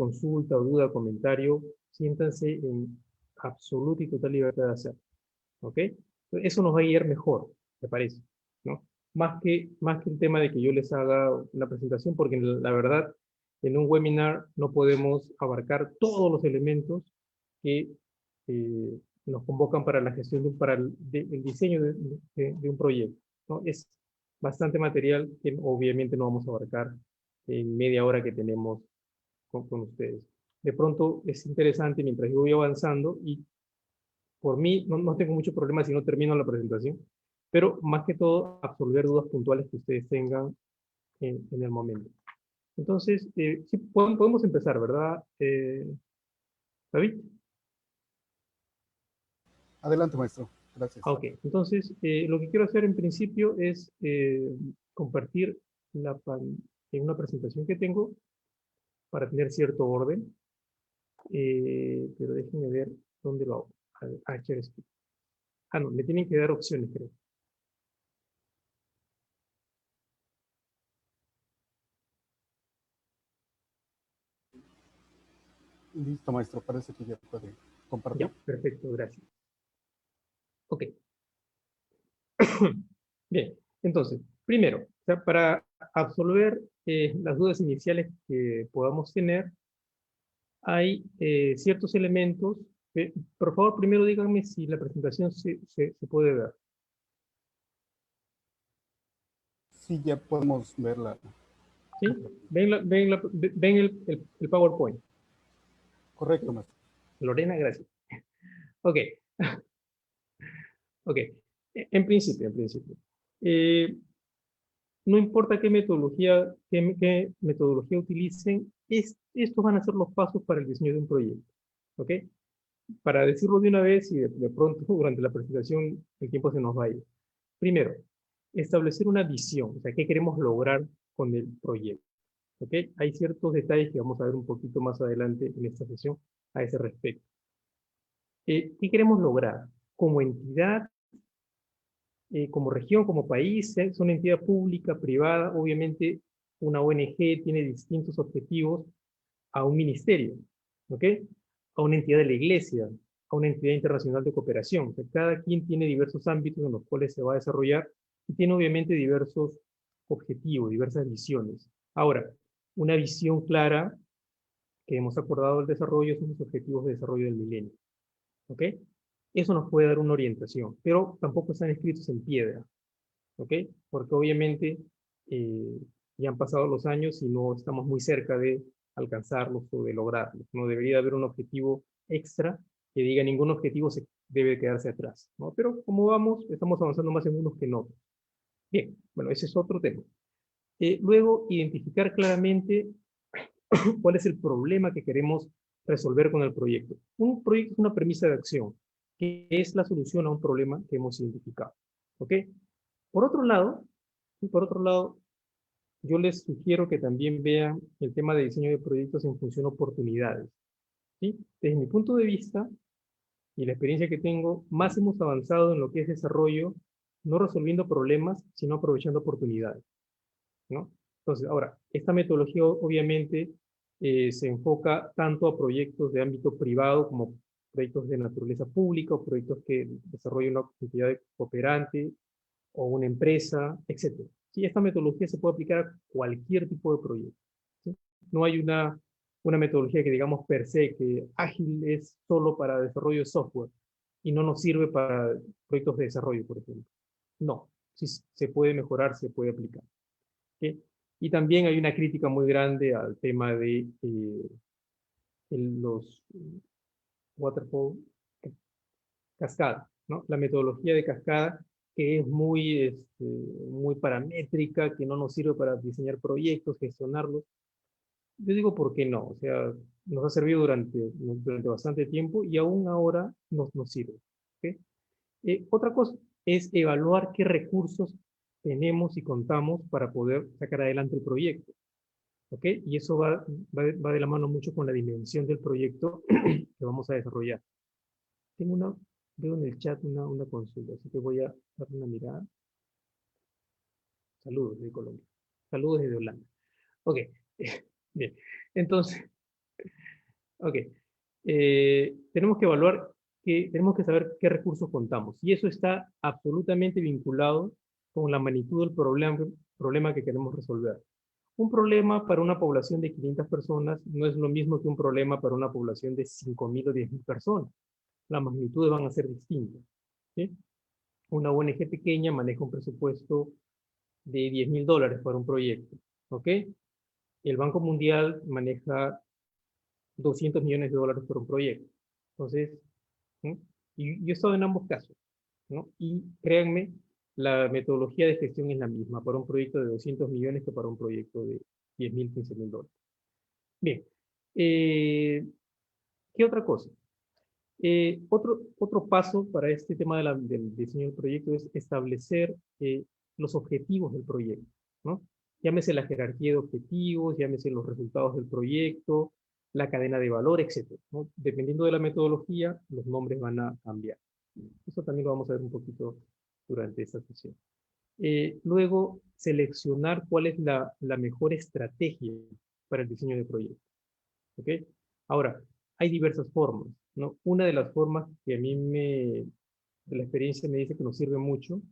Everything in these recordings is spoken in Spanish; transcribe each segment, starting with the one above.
consulta o duda, comentario, siéntanse en absoluta y total libertad de hacer. ¿Ok? Eso nos va a guiar mejor, ¿te parece? ¿No? Más que el tema de que yo les haga una presentación, porque la verdad, en un webinar no podemos abarcar todos los elementos que nos convocan para la gestión, el diseño de un proyecto, ¿no? Es bastante material que obviamente no vamos a abarcar en media hora que tenemos con ustedes. De pronto es interesante mientras yo voy avanzando y por mí no tengo mucho problema si no termino la presentación, pero más que todo absolver dudas puntuales que ustedes tengan en el momento. Entonces, sí, podemos empezar, ¿verdad, David? Adelante, maestro. Gracias. Ok, entonces lo que quiero hacer en principio es compartir en una presentación que tengo para tener cierto orden, pero déjenme ver dónde lo hago. Share screen. No, me tienen que dar opciones, creo. Listo, maestro. Parece que ya puede compartir. Ya, perfecto, gracias. Ok. Bien, entonces, primero, o sea, para absolver las dudas iniciales que podamos tener, hay ciertos elementos. Por favor, primero díganme si la presentación se puede ver. Sí, ya podemos verla. ¿Sí? ¿Ven el PowerPoint? Correcto, maestro. Lorena, gracias. Ok. Ok. En principio. Eh, no importa qué metodología utilicen, estos van a ser los pasos para el diseño de un proyecto. ¿Ok? Para decirlo de una vez y de pronto durante la presentación el tiempo se nos va a ir. Primero, establecer una visión, o sea, qué queremos lograr con el proyecto. ¿Ok? Hay ciertos detalles que vamos a ver un poquito más adelante en esta sesión a ese respecto. ¿Qué queremos lograr? Como entidad, como región, como país, es una entidad pública, privada, obviamente una ONG tiene distintos objetivos a un ministerio, ¿ok? A una entidad de la iglesia, a una entidad internacional de cooperación. O sea, cada quien tiene diversos ámbitos en los cuales se va a desarrollar y tiene obviamente diversos objetivos, diversas visiones. Ahora, una visión clara que hemos acordado el desarrollo son los objetivos de desarrollo del milenio, ¿ok? Eso nos puede dar una orientación, pero tampoco están escritos en piedra, ¿ok? Porque obviamente eh, ya han pasado los años y no estamos muy cerca de alcanzarlos o de lograrlos. No debería haber un objetivo extra que diga ningún objetivo se debe quedarse atrás, ¿no? Pero como vamos, estamos avanzando más en unos que en otros. Bien, bueno, ese es otro tema. Luego, identificar claramente cuál es el problema que queremos resolver con el proyecto. Un proyecto es una premisa de acción, que es la solución a un problema que hemos identificado. ¿Ok? Por otro lado, yo les sugiero que también vean el tema de diseño de proyectos en función de oportunidades. ¿Sí? Desde mi punto de vista y la experiencia que tengo, más hemos avanzado en lo que es desarrollo, no resolviendo problemas, sino aprovechando oportunidades, ¿no? Entonces, ahora, esta metodología obviamente se enfoca tanto a proyectos de ámbito privado como proyectos de naturaleza pública o proyectos que desarrolla una entidad cooperante o una empresa, etc. Sí, esta metodología se puede aplicar a cualquier tipo de proyecto. ¿Sí? No hay una metodología que digamos per se que ágil es solo para desarrollo de software y no nos sirve para proyectos de desarrollo, por ejemplo. No, sí se puede mejorar, se puede aplicar. ¿Sí? Y también hay una crítica muy grande al tema de los waterfall cascada, ¿no? La metodología de cascada que es muy paramétrica, que no nos sirve para diseñar proyectos, gestionarlos. Yo digo, ¿por qué no? O sea, nos ha servido durante bastante tiempo y aún ahora nos sirve. ¿Okay? Otra cosa es evaluar qué recursos tenemos y contamos para poder sacar adelante el proyecto. ¿Ok? Y eso va de la mano mucho con la dimensión del proyecto que vamos a desarrollar. Veo en el chat una consulta, así que voy a darle una mirada. Saludos desde Colombia. Saludos desde Holanda. Ok, bien. Entonces, Ok. Tenemos que evaluar, tenemos que saber qué recursos contamos. Y eso está absolutamente vinculado con la magnitud del problema que queremos resolver. Un problema para una población de 500 personas no es lo mismo que un problema para una población de 5.000 o 10.000 personas. Las magnitudes van a ser distintas. ¿Sí? Una ONG pequeña maneja un presupuesto de $10.000 para un proyecto. ¿Ok? El Banco Mundial maneja $200 millones por un proyecto. Entonces, ¿no? Y yo he estado en ambos casos, ¿no? Y créanme, la metodología de gestión es la misma para un proyecto de 200 millones que para un proyecto de 10.000, $15.000. Bien, ¿qué otra cosa? Otro paso para este tema del diseño del proyecto es establecer los objetivos del proyecto, ¿no? Llámese la jerarquía de objetivos, llámese los resultados del proyecto, la cadena de valor, etc., ¿no? Dependiendo de la metodología, los nombres van a cambiar. Eso también lo vamos a ver un poquito durante esta sesión. Luego, seleccionar cuál es la mejor estrategia para el diseño de proyecto. ¿Ok? Ahora, hay diversas formas, ¿no? Una de las formas que a mí de la experiencia me dice que nos sirve mucho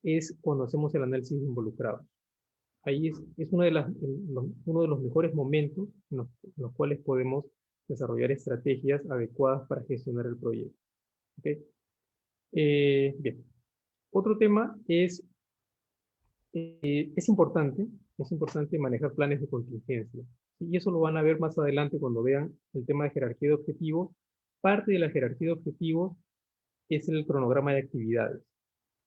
es cuando hacemos el análisis de involucrados. Ahí es uno de los mejores momentos en los cuales podemos desarrollar estrategias adecuadas para gestionar el proyecto. ¿Ok? Bien. Otro tema es importante manejar planes de contingencia. Y eso lo van a ver más adelante cuando vean el tema de jerarquía de objetivos. Parte de la jerarquía de objetivos es el cronograma de actividades,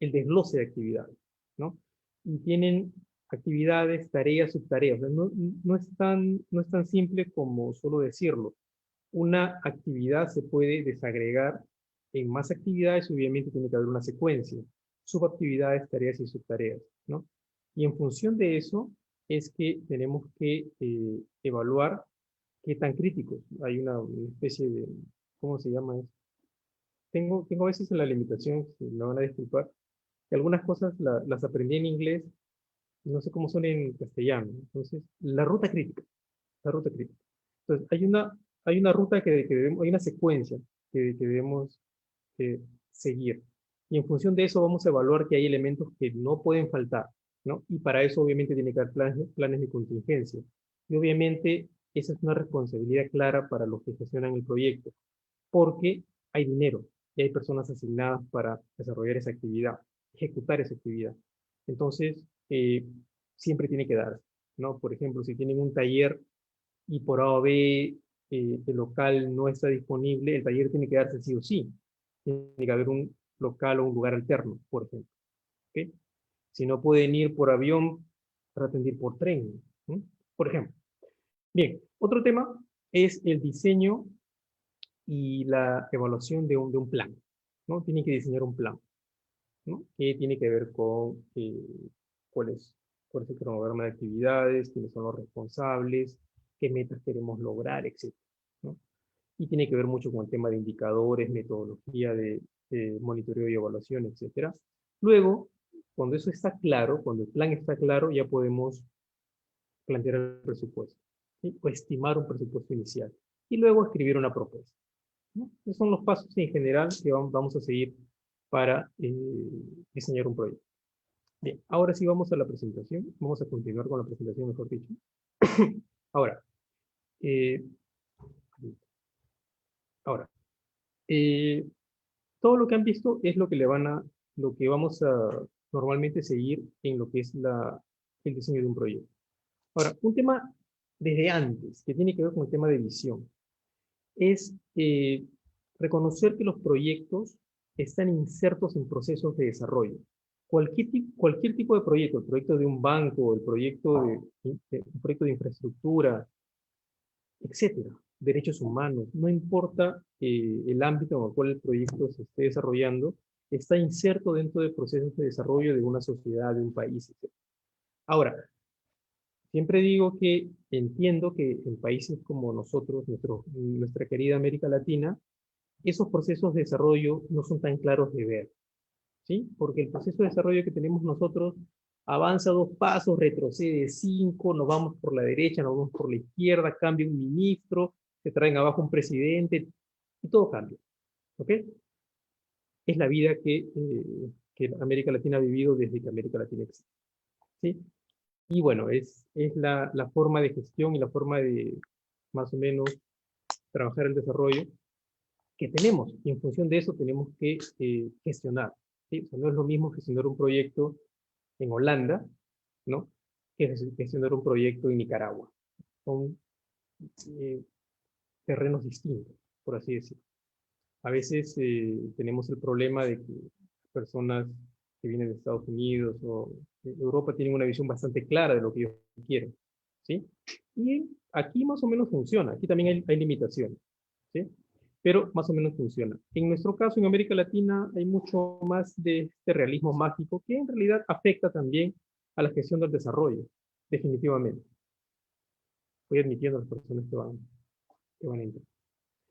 el desglose de actividades, ¿no? Y tienen actividades, tareas, subtareas. No es tan simple como solo decirlo. Una actividad se puede desagregar en más actividades, obviamente tiene que haber una secuencia, subactividades, tareas y subtareas, ¿no? Y en función de eso es que tenemos que evaluar qué tan críticos. Hay una especie de, ¿cómo se llama eso? Tengo a veces en la limitación, si me van a disculpar, que algunas cosas las aprendí en inglés y no sé cómo son en castellano. Entonces, la ruta crítica, la ruta crítica. Entonces, hay una ruta que debemos, hay una secuencia que debemos seguir. Y en función de eso vamos a evaluar que hay elementos que no pueden faltar, ¿no? Y para eso obviamente tiene que haber planes de contingencia. Y obviamente esa es una responsabilidad clara para los que gestionan el proyecto, porque hay dinero y hay personas asignadas para desarrollar esa actividad, ejecutar esa actividad. Entonces, siempre tiene que darse, ¿no? Por ejemplo, si tienen un taller y por A o B el local no está disponible, el taller tiene que darse sí o sí. Tiene que haber un local o un lugar alterno, por ejemplo. ¿Okay? Si no pueden ir por avión, traten de ir por tren, ¿no? Por ejemplo. Bien, otro tema es el diseño y la evaluación de un plan, ¿no? Tienen que diseñar un plan, ¿no? Que tiene que ver con cuál es, cuál es el cronograma de actividades, quiénes son los responsables, qué metas queremos lograr, etc., ¿no? Y tiene que ver mucho con el tema de indicadores, metodología de monitoreo y evaluación, etc. Luego, cuando eso está claro, cuando el plan está claro, ya podemos plantear el presupuesto, ¿sí? O estimar un presupuesto inicial. Y luego escribir una propuesta, ¿no? Esos son los pasos en general que vamos a seguir para diseñar un proyecto. Bien, ahora sí vamos a la presentación. Vamos a continuar con la presentación, mejor dicho. Ahora, eh, ahora todo lo que han visto es lo que vamos a normalmente seguir en lo que es el diseño de un proyecto. Ahora, un tema desde antes, que tiene que ver con el tema de visión, es reconocer que los proyectos están insertos en procesos de desarrollo. Cualquier tipo de proyecto, el proyecto de un banco, el proyecto un proyecto de infraestructura, etcétera, derechos humanos, no importa el ámbito en el cual el proyecto se esté desarrollando, está inserto dentro del proceso de desarrollo de una sociedad, de un país, etc. Ahora, siempre digo que entiendo que en países como nosotros, nuestra querida América Latina, esos procesos de desarrollo no son tan claros de ver, ¿sí? Porque el proceso de desarrollo que tenemos nosotros avanza 2 pasos, retrocede 5, nos vamos por la derecha, nos vamos por la izquierda, cambia un ministro, te traen abajo un presidente y todo cambia. ¿Ok? Es la vida que América Latina ha vivido desde que América Latina existe. ¿Sí? Y bueno, es la forma de gestión y la forma de más o menos trabajar el desarrollo que tenemos. Y en función de eso tenemos que gestionar. ¿Sí? O sea, no es lo mismo gestionar un proyecto en Holanda, ¿no? Que gestionar un proyecto en Nicaragua. Son eh, terrenos distintos, por así decirlo. A veces tenemos el problema de que personas que vienen de Estados Unidos o de Europa tienen una visión bastante clara de lo que ellos quieren, ¿sí? Y aquí más o menos funciona, aquí también hay limitaciones, ¿sí? Pero más o menos funciona. En nuestro caso, en América Latina, hay mucho más de este realismo mágico que en realidad afecta también a la gestión del desarrollo, definitivamente. Voy admitiendo a las personas que van a entrar.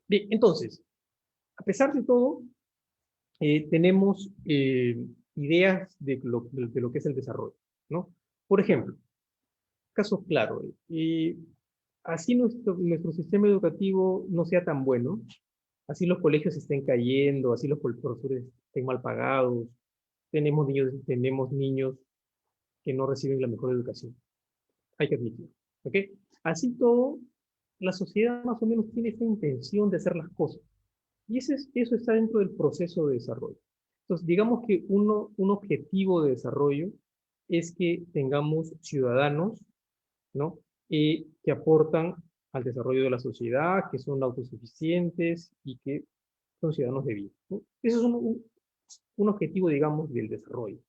Bien, entonces, a pesar de todo, tenemos ideas de lo que es el desarrollo, ¿no? Por ejemplo, caso claro, así nuestro sistema educativo no sea tan bueno, así los colegios estén cayendo, así los profesores estén mal pagados, tenemos niños que no reciben la mejor educación, hay que admitirlo, ¿ok? Así todo, la sociedad más o menos tiene esta intención de hacer las cosas, y eso está dentro del proceso de desarrollo. Entonces, digamos que un objetivo de desarrollo es que tengamos ciudadanos, ¿no? Que aportan al desarrollo de la sociedad, que son autosuficientes y que son ciudadanos de bien, ¿no? Eso es un objetivo, digamos, del desarrollo,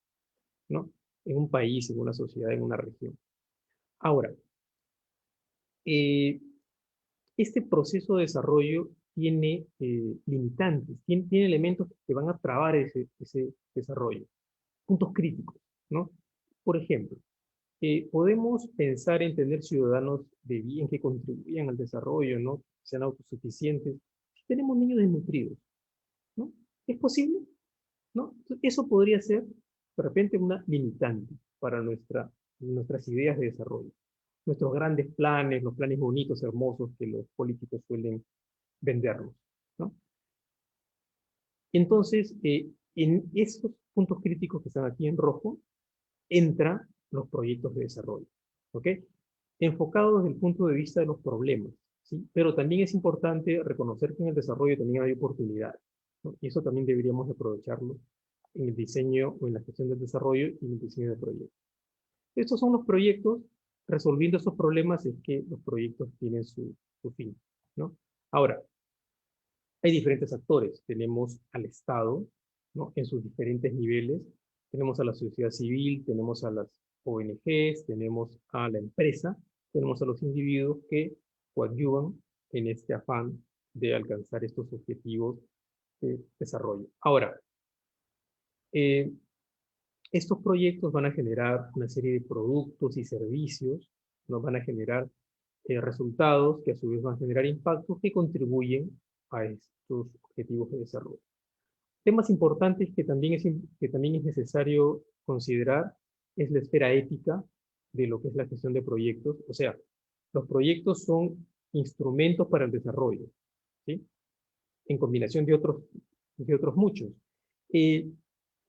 ¿no? En un país, en una sociedad, en una región. Ahora, eh, este proceso de desarrollo tiene limitantes, tiene elementos que van a trabar ese desarrollo, puntos críticos, ¿no? Por ejemplo, podemos pensar en tener ciudadanos de bien que contribuyan al desarrollo, ¿no? Sean autosuficientes. Si tenemos niños desnutridos, ¿no? ¿Es posible? ¿No? Eso podría ser, de repente, una limitante para nuestras ideas de desarrollo. Nuestros grandes planes, los planes bonitos, hermosos que los políticos suelen venderlos, ¿no? Entonces, en esos puntos críticos que están aquí en rojo, entran los proyectos de desarrollo, ¿ok? Enfocados desde el punto de vista de los problemas, ¿sí? Pero también es importante reconocer que en el desarrollo también hay oportunidades, ¿no? Y eso también deberíamos aprovecharlo en el diseño o en la gestión del desarrollo y en el diseño de proyectos. Estos son los proyectos, resolviendo esos problemas es que los proyectos tienen su fin, ¿no? Ahora, hay diferentes actores. Tenemos al Estado, ¿no? En sus diferentes niveles. Tenemos a la sociedad civil, tenemos a las ONGs, tenemos a la empresa, tenemos a los individuos que coadyuvan en este afán de alcanzar estos objetivos de desarrollo. Ahora, eh, estos proyectos van a generar una serie de productos y servicios, nos van a generar resultados que a su vez van a generar impactos que contribuyen a estos objetivos de desarrollo. Temas importantes que también es necesario considerar es la esfera ética de lo que es la gestión de proyectos. O sea, los proyectos son instrumentos para el desarrollo, ¿sí? En combinación de otros muchos. Eh,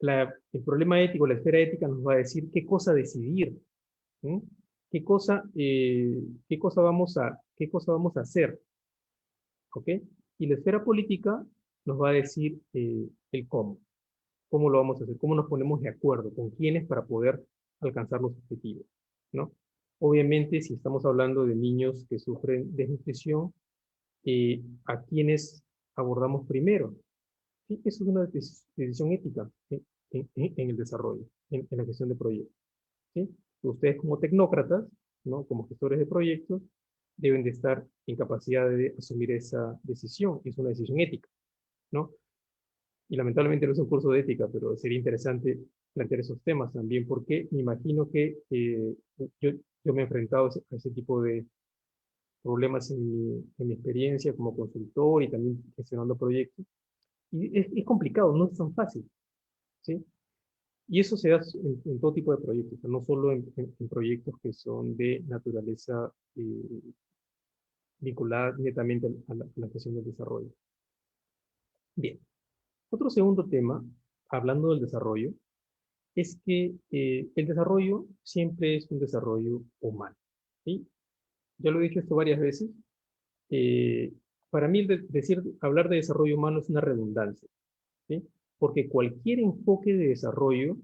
el problema ético, la esfera ética nos va a decir qué cosa decidir, ¿sí? ¿Qué cosa vamos a hacer? ¿Ok? Y la esfera política nos va a decir el cómo lo vamos a hacer, cómo nos ponemos de acuerdo, con quiénes para poder alcanzar los objetivos, ¿no? Obviamente, si estamos hablando de niños que sufren desnutrición, ¿a quiénes abordamos primero? Sí, eso es una decisión ética en el desarrollo, en la gestión de proyectos, ¿sí? Ustedes como tecnócratas, ¿no? Como gestores de proyectos, deben de estar en capacidad de asumir esa decisión. Es una decisión ética, ¿no? Y lamentablemente no es un curso de ética, pero sería interesante plantear esos temas también, porque me imagino que yo me he enfrentado a ese tipo de problemas en mi experiencia como consultor y también gestionando proyectos. Y es complicado, no es tan fácil, ¿sí? Y eso se da en todo tipo de proyectos, no solo en proyectos que son de naturaleza vinculada netamente a la cuestión del desarrollo. Bien, otro segundo tema, hablando del desarrollo, es que el desarrollo siempre es un desarrollo humano, ¿sí? Ya lo he dicho esto varias veces. eh, para mí hablar de desarrollo humano es una redundancia, ¿sí? Porque cualquier enfoque de desarrollo,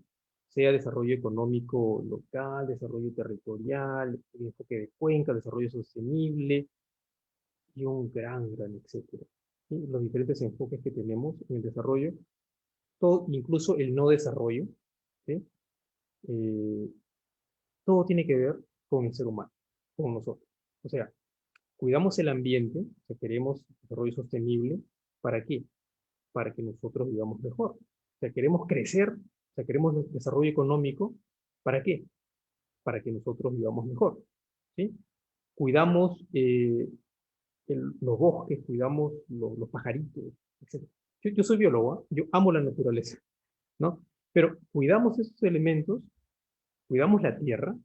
sea desarrollo económico local, desarrollo territorial, enfoque de cuenca, desarrollo sostenible y un gran etcétera, ¿sí? Los diferentes enfoques que tenemos en el desarrollo, todo, incluso el no desarrollo, ¿sí? Eh, todo tiene que ver con el ser humano, con nosotros. O sea, cuidamos el ambiente, o sea, queremos desarrollo sostenible, ¿para qué? Para que nosotros vivamos mejor. O sea, queremos crecer, o sea, queremos desarrollo económico, ¿para qué? Para que nosotros vivamos mejor, ¿sí? Cuidamos los bosques, cuidamos los pajaritos, etc. Yo soy biólogo, ¿eh? Yo amo la naturaleza, ¿no? Pero cuidamos esos elementos, cuidamos la tierra.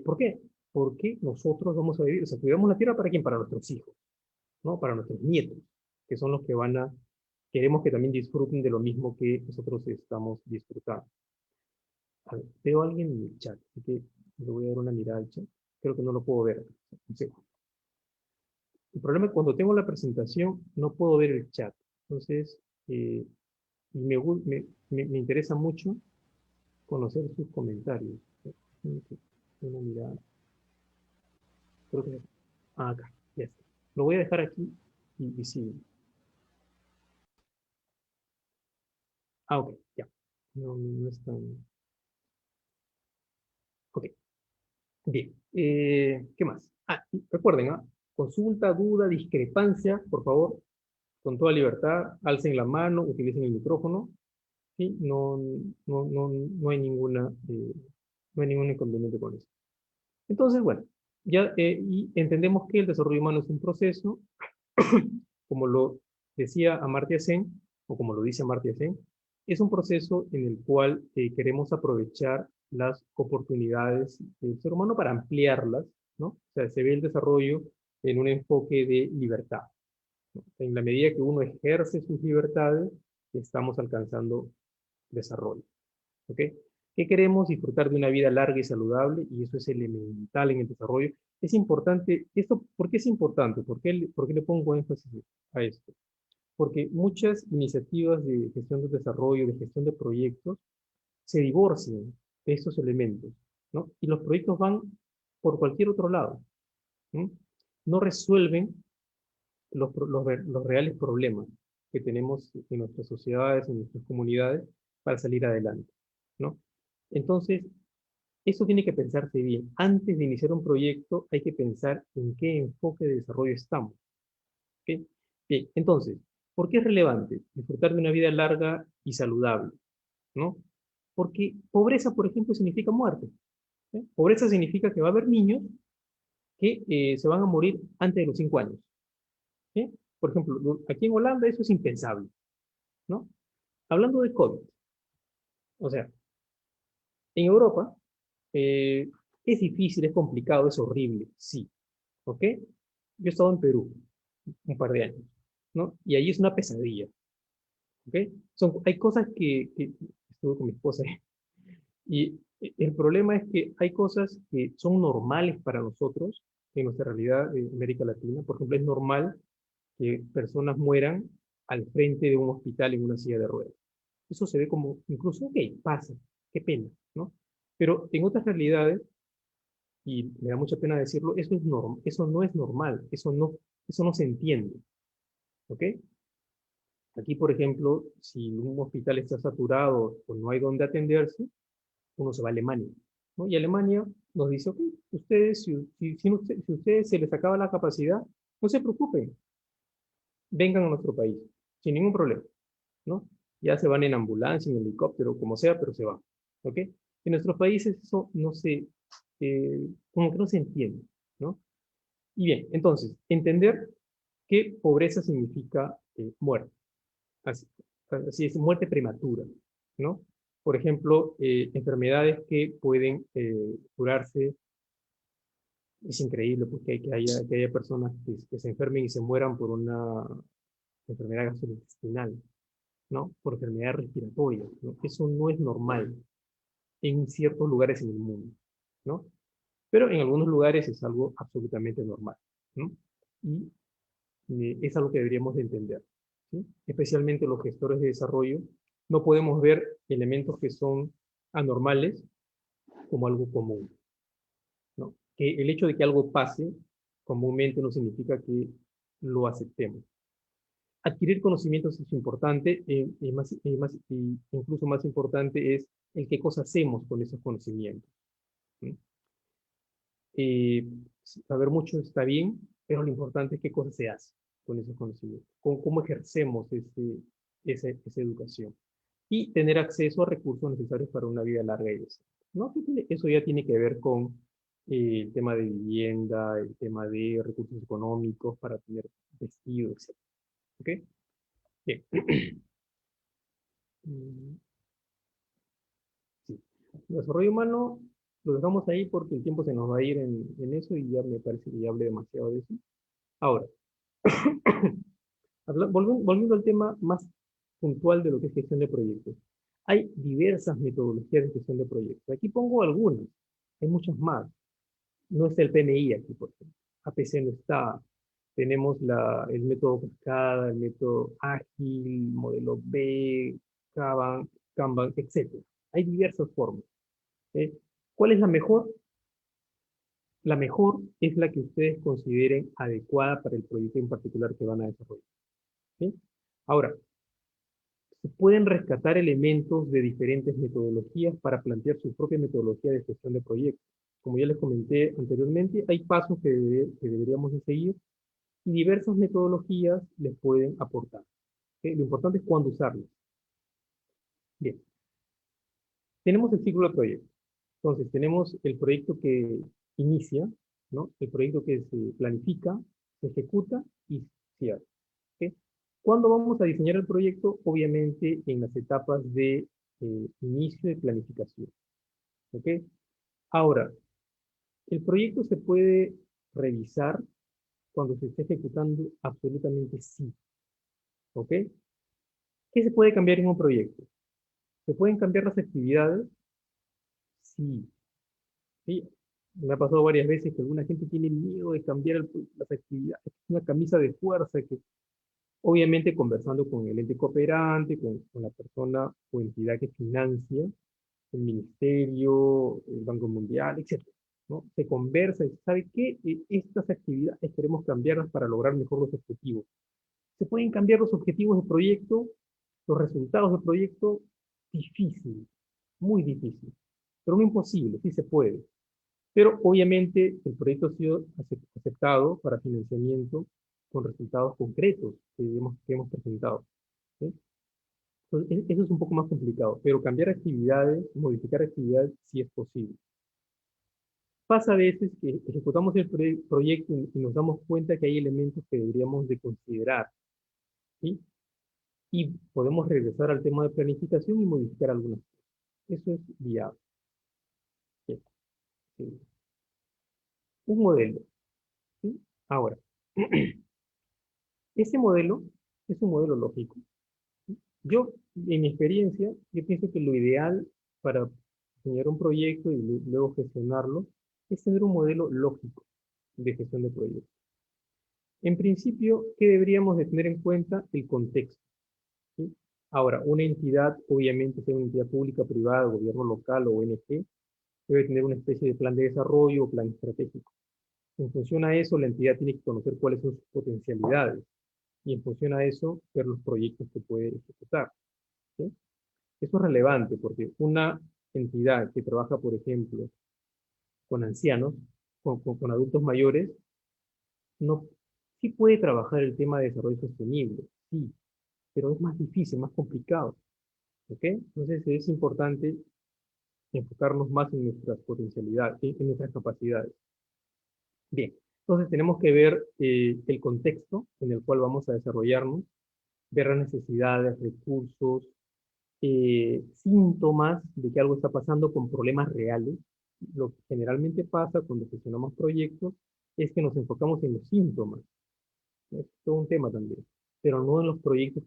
¿Por qué? Porque nosotros vamos a vivir, o sea, cuidamos la tierra para quién, para nuestros hijos, ¿no? Para nuestros nietos, que son los que queremos que también disfruten de lo mismo que nosotros estamos disfrutando. A ver, veo a alguien en el chat, así que le voy a dar una mirada al chat. Creo que no lo puedo ver. Sí. El problema es que cuando tengo la presentación no puedo ver el chat. Entonces, eh, me interesa mucho conocer sus comentarios. Una mirada. Creo que acá, ya está. Lo voy a dejar aquí visible. Ok, ya. No es tan... Ok, bien. ¿Qué más? Y recuerden, consulta, duda, discrepancia, por favor, con toda libertad, alcen la mano, utilicen el micrófono, ¿sí? No hay no hay ningún inconveniente con eso. Entonces, bueno, ya y entendemos que el desarrollo humano es un proceso, como lo decía Amartya Sen, o como lo dice Amartya Sen, es un proceso en el cual queremos aprovechar las oportunidades del ser humano para ampliarlas, ¿no? O sea, se ve el desarrollo en un enfoque de libertad, ¿no? En la medida que uno ejerce sus libertades, estamos alcanzando desarrollo, ¿ok? ¿Qué queremos? Disfrutar de una vida larga y saludable, y eso es elemental en el desarrollo. Es importante, ¿por qué es importante? ¿Por qué le pongo énfasis a esto? Porque muchas iniciativas de gestión de desarrollo, de gestión de proyectos, se divorcian de estos elementos, ¿no? Y los proyectos van por cualquier otro lado, ¿no? No resuelven los reales problemas que tenemos en nuestras sociedades, en nuestras comunidades, para salir adelante, ¿no? Entonces, eso tiene que pensarse bien. Antes de iniciar un proyecto, hay que pensar en qué enfoque de desarrollo estamos, ¿ok? Bien, entonces, ¿por qué es relevante disfrutar de una vida larga y saludable? ¿No? Porque pobreza, por ejemplo, significa muerte. ¿Sí? Pobreza significa que va a haber niños que se van a morir antes de los 5 años. ¿Sí? Por ejemplo, aquí en Holanda eso es impensable, ¿no? Hablando de COVID, o sea, en Europa eh, es difícil, es complicado, es horrible, sí, ¿ok? Yo he estado en Perú un par de años, ¿no? Y ahí es una pesadilla, ¿ok? Hay cosas que estuve con mi esposa y el problema es que hay cosas que son normales para nosotros en nuestra realidad de América Latina. Por ejemplo, es normal que personas mueran al frente de un hospital en una silla de ruedas. Eso se ve como, incluso, ok, pasa, qué pena, ¿no? Pero en otras realidades, y me da mucha pena decirlo, eso no es normal, eso no se entiende, ¿ok? Aquí, por ejemplo, si un hospital está saturado o no hay donde atenderse, uno se va a Alemania, ¿no? Y Alemania nos dice, ok, ustedes, si ustedes se les acaba la capacidad, no se preocupen, vengan a nuestro país, sin ningún problema, ¿no? Ya se van en ambulancia, en helicóptero, como sea, pero se van, ¿ok? En nuestros países eso no se, como que no se entiende, ¿no? Y bien, entonces, entender que pobreza significa muerte, así, así es, muerte prematura, ¿no? Por ejemplo, enfermedades que pueden curarse Es increíble porque que haya personas que se enfermen y se mueran por una enfermedad gastrointestinal, ¿no? Por enfermedad respiratoria, ¿no? Eso no es normal en ciertos lugares en el mundo, ¿no? Pero en algunos lugares es algo absolutamente normal, ¿no? Y es algo que deberíamos de entender, ¿sí? Especialmente los gestores de desarrollo. No podemos ver elementos que son anormales como algo común, ¿no? Que el hecho de que algo pase comúnmente no significa que lo aceptemos. Adquirir conocimientos es importante, y incluso más importante es el qué cosa hacemos con esos conocimientos, ¿sí? Eh, Saber mucho está bien, pero lo importante es qué cosa se hace con esos conocimientos, cómo ejercemos esa educación y tener acceso a recursos necesarios para una vida larga y decente, ¿no? Eso ya tiene que ver con el tema de vivienda, el tema de recursos económicos para tener vestido, etc. ¿Ok? Bien. Mm, sí. Desarrollo humano lo dejamos ahí porque el tiempo se nos va a ir en eso y ya me parece que ya hablé demasiado de eso. Ahora, volviendo al tema más puntual de lo que es gestión de proyectos. Hay diversas metodologías de gestión de proyectos. Aquí pongo algunas, hay muchas más. No está el PMI aquí, por ejemplo. APC no está. Tenemos el método cascada, el método ágil, modelo B, Kanban, etc. Hay diversas formas, ¿eh? ¿Cuál es la mejor? La mejor es la que ustedes consideren adecuada para el proyecto en particular que van a desarrollar, ¿sí? Ahora, se pueden rescatar elementos de diferentes metodologías para plantear su propia metodología de gestión de proyectos. Como ya les comenté anteriormente, hay pasos que deberíamos de seguir y diversas metodologías les pueden aportar, ¿ok? Lo importante es cuándo usarlas. Bien, tenemos el ciclo de proyecto. Entonces, tenemos el proyecto que inicia, ¿no? El proyecto que se planifica, se ejecuta y cierra, ¿ok? ¿Cuándo vamos a diseñar el proyecto? Obviamente en las etapas de inicio y planificación, ¿ok? Ahora, el proyecto se puede revisar cuando se esté ejecutando, absolutamente sí, ¿ok? ¿Qué se puede cambiar en un proyecto? ¿Se pueden cambiar las actividades? Sí, sí. Me ha pasado varias veces que alguna gente tiene miedo de cambiar las actividades. Es una camisa de fuerza que, obviamente, conversando con el ente cooperante, con la persona o entidad que financia, el ministerio, el Banco Mundial, etcétera, ¿no? Se conversa y se sabe que estas actividades queremos cambiarlas para lograr mejor los objetivos. ¿Se pueden cambiar los objetivos del proyecto, los resultados del proyecto? Difícil, muy difícil, pero no imposible, sí se puede. Pero obviamente el proyecto ha sido aceptado para financiamiento con resultados concretos que hemos presentado, ¿sí? Entonces, eso es un poco más complicado, pero cambiar actividades, modificar actividades, sí es posible. Pasa a veces que ejecutamos el proyecto y nos damos cuenta que hay elementos que deberíamos de considerar, ¿sí? Y podemos regresar al tema de planificación y modificar algunas cosas. Eso es viable. Bien, sí. Un modelo, ¿sí? Ahora, ese modelo es un modelo lógico. Yo, en mi experiencia, yo pienso que lo ideal para diseñar un proyecto y luego gestionarlo es tener un modelo lógico de gestión de proyectos. En principio, ¿qué deberíamos de tener en cuenta? El contexto, ¿sí? Ahora, una entidad, obviamente, sea una entidad pública, privada, gobierno local o ONG, debe tener una especie de plan de desarrollo o plan estratégico. En función a eso, la entidad tiene que conocer cuáles son sus potencialidades y en función a eso, ver los proyectos que puede ejecutar, ¿sí? Eso es relevante porque una entidad que trabaja, por ejemplo, con ancianos, con adultos mayores, no, sí puede trabajar el tema de desarrollo sostenible, sí, pero es más difícil, más complicado, ¿ok? Entonces es importante enfocarnos más en nuestras potencialidades, en nuestras capacidades. Bien, entonces tenemos que ver el contexto en el cual vamos a desarrollarnos, ver las necesidades, recursos, síntomas de que algo está pasando con problemas reales, Lo que generalmente pasa cuando gestionamos proyectos es que nos enfocamos en los síntomas. Es todo un tema también, pero no en los proyectos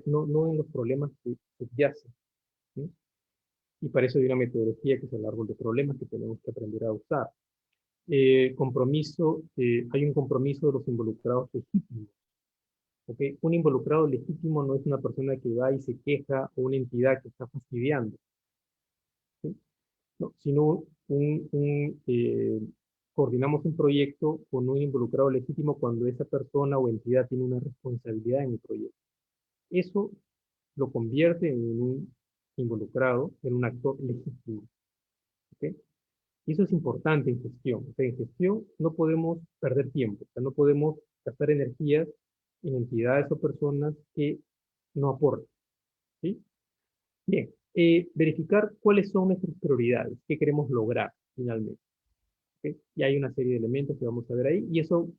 no en los problemas que subyacen, ¿sí? Y para eso hay una metodología que es el árbol de problemas que tenemos que aprender a usar. Hay un compromiso de los involucrados legítimos. ¿Ok? Un involucrado legítimo no es una persona que va y se queja o una entidad que está fastidiando, ¿sí? No, sino coordinamos un proyecto con un involucrado legítimo cuando esa persona o entidad tiene una responsabilidad en el proyecto. Eso lo convierte en un involucrado, en un actor legítimo. ¿Ok? Y eso es importante en gestión. O sea, en gestión no podemos perder tiempo, o sea, no podemos gastar energías en entidades o personas que no aportan. ¿Sí? Bien, verificar cuáles son nuestras prioridades, qué queremos lograr finalmente. ¿Ok? Y hay una serie de elementos que vamos a ver ahí, y eso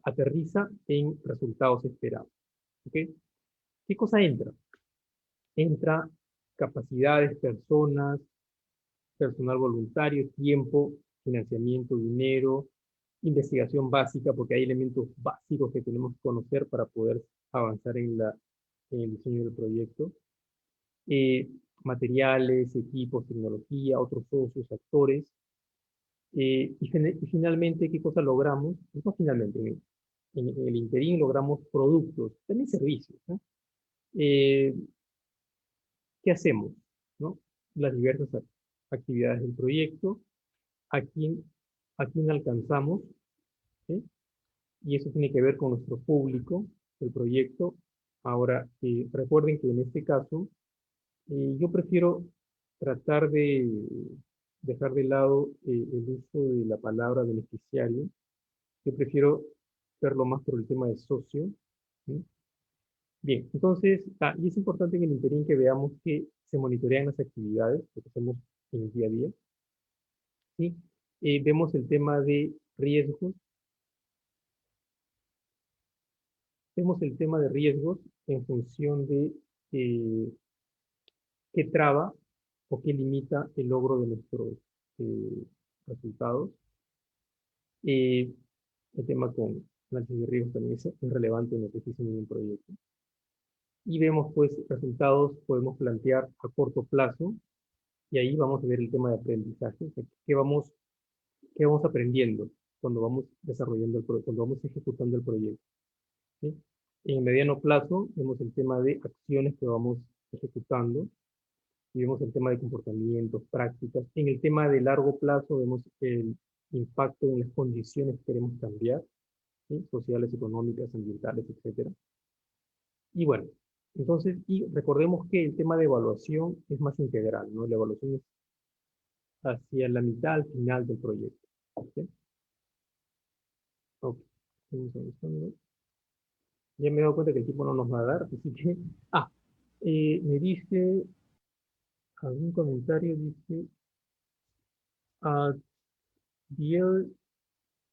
aterriza en resultados esperados. ¿Ok? ¿Qué cosa entra? Entra capacidades, personas, personal voluntario, tiempo, financiamiento, dinero, investigación básica, porque hay elementos básicos que tenemos que conocer para poder avanzar en el diseño del proyecto. eh, Materiales, equipos, tecnología, otros socios, actores. Y finalmente, ¿qué cosa logramos? No finalmente, en el interín logramos productos, también servicios, ¿no? Eh, ¿Qué hacemos? ¿No? Las diversas actividades del proyecto, a quién alcanzamos, ¿sí? Y eso tiene que ver con nuestro público, el proyecto. Ahora, recuerden que en este caso, yo prefiero tratar de dejar de lado el uso de la palabra beneficiario. Yo prefiero verlo más por el tema de socio, ¿sí? Bien, entonces, y es importante en el interín que veamos que se monitorean las actividades, lo que hacemos en el día a día, ¿sí? Vemos el tema de riesgos, vemos el tema de riesgos en función de eh, qué traba o qué limita el logro de nuestros resultados. Eh, el tema con análisis de riesgos también es relevante en lo que se diseña en un proyecto. Y vemos pues resultados, podemos plantear a corto plazo, y ahí vamos a ver el tema de aprendizaje, o sea, qué vamos aprendiendo cuando vamos desarrollando cuando vamos ejecutando el proyecto, ¿sí? En el mediano plazo vemos el tema de acciones que vamos ejecutando, y vemos el tema de comportamientos, prácticas. En el tema de largo plazo vemos el impacto en las condiciones que queremos cambiar, ¿sí? Sociales, económicas, ambientales, etcétera. Y bueno, entonces, y recordemos que el tema de evaluación es más integral, ¿no? La evaluación es hacia la mitad al final del proyecto. ¿Sí? Ok. Vamos avanzando. Ya me he dado cuenta que el tiempo no nos va a dar, así que... Ah, me dice, algún comentario, dice, ah, Diel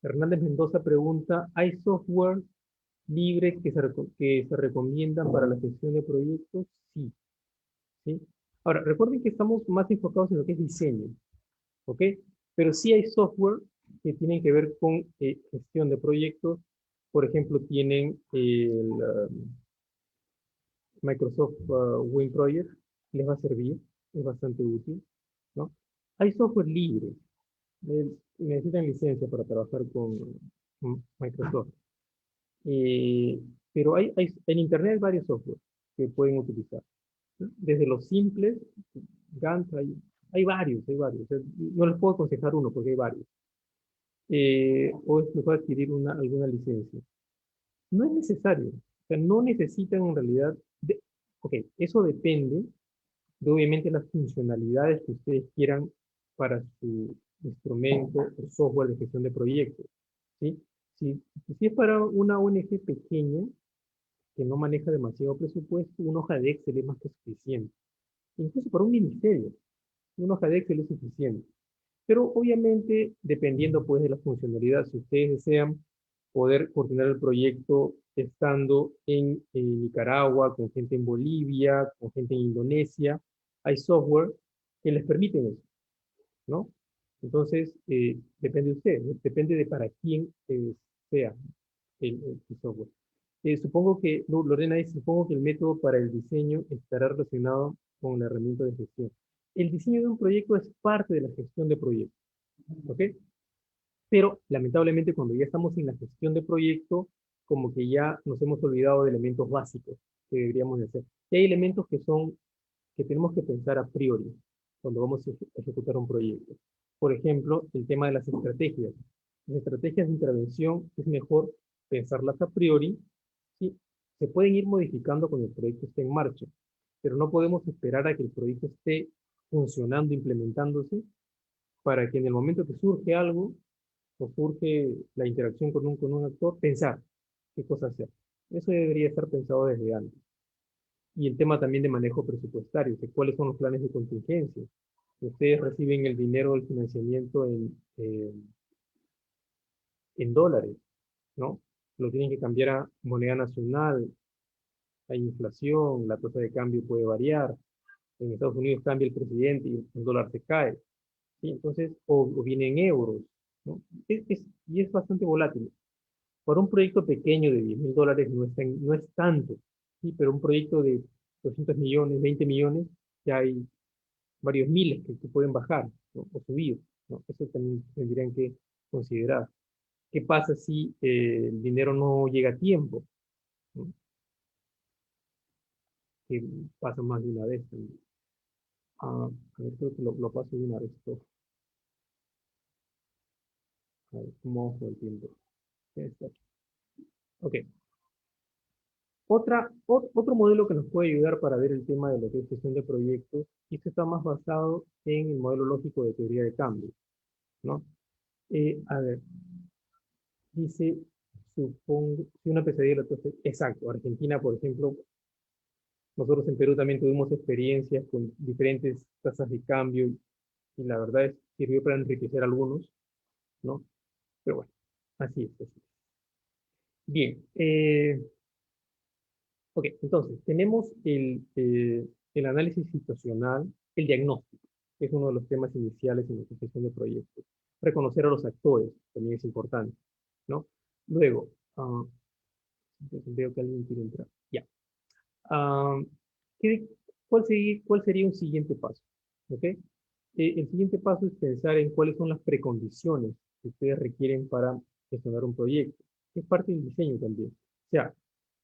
Hernández Mendoza pregunta, ¿hay software libres que se recomiendan para la gestión de proyectos? Sí, ¿sí? Ahora, recuerden que estamos más enfocados en lo que es diseño, ¿ok? Pero sí hay software que tienen que ver con gestión de proyectos. Por ejemplo, tienen el Microsoft Win Project, les va a servir, es bastante útil, ¿no? Hay software libre, necesitan licencia para trabajar con Microsoft. Pero en Internet hay varios software que pueden utilizar, ¿no? Desde los simples, Gantt, hay varios, hay varios. O sea, no les puedo aconsejar uno porque hay varios. O es mejor adquirir alguna licencia. No es necesario. O sea, no necesitan en realidad. Ok, eso depende de obviamente las funcionalidades que ustedes quieran para su instrumento o software de gestión de proyectos, ¿sí? Si es para una ONG pequeña que no maneja demasiado presupuesto, una hoja de Excel es más que suficiente. Incluso para un ministerio, una hoja de Excel es suficiente. Pero obviamente, dependiendo pues de las funcionalidades, si ustedes desean poder coordinar el proyecto estando en Nicaragua, con gente en Bolivia, con gente en Indonesia, hay software que les permiten eso. ¿no? Entonces, depende de usted, ¿no? Depende de para quién sea el software. Supongo que, Lorena dice, supongo que el método para el diseño estará relacionado con la herramienta de gestión. El diseño de un proyecto es parte de la gestión de proyectos, ¿ok? Pero lamentablemente cuando ya estamos en la gestión de proyecto, como que ya nos hemos olvidado de elementos básicos que deberíamos de hacer. Y hay elementos que tenemos que pensar a priori cuando vamos a ejecutar un proyecto. Por ejemplo, el tema de las estrategias. Las estrategias de intervención es mejor pensarlas a priori. ¿Sí? Se pueden ir modificando cuando el proyecto esté en marcha, pero no podemos esperar a que el proyecto esté funcionando, implementándose, para que en el momento que surge algo o surge la interacción con un actor, pensar qué cosa hacer. Eso debería estar pensado desde antes. Y el tema también de manejo presupuestario, de cuáles son los planes de contingencia. Ustedes reciben el dinero del financiamiento en dólares, ¿no? Lo tienen que cambiar a moneda nacional, hay inflación, la tasa de cambio puede variar, en Estados Unidos cambia el presidente y el dólar se cae, ¿sí? Entonces, o viene en euros, ¿no? Y es bastante volátil. Para un proyecto pequeño de $10,000 no es tanto, ¿sí? Pero un proyecto de 200 millones, 20 millones, ya hay varios miles que pueden bajar, ¿no? O subir, ¿no? Eso también tendrían que considerar. ¿Qué pasa si el dinero no llega a tiempo? ¿No? Que pasa más de una vez también. A ver, creo que lo paso de una vez todo. A ver, ¿cómo vamos con el tiempo? Ya está. Ok. Otro modelo que nos puede ayudar para ver el tema de la gestión de proyectos, y esto está más basado en el modelo lógico de teoría de cambio, ¿no? A ver, dice, supongo, si una pesadilla, entonces, exacto, Argentina, por ejemplo, nosotros en Perú también tuvimos experiencias con diferentes tasas de cambio y la verdad es que sirvió para enriquecer a algunos, ¿no? Pero bueno, así es, así es. Bien, ok, entonces tenemos el análisis situacional, el diagnóstico, que es uno de los temas iniciales en la gestión de proyectos. Reconocer a los actores también es importante, ¿no? Luego, veo que alguien quiere entrar. Ya. Ah, ¿qué- cuál sería un siguiente paso? ¿Ok? El siguiente paso es pensar en cuáles son las precondiciones que ustedes requieren para gestionar un proyecto. Es parte del diseño también.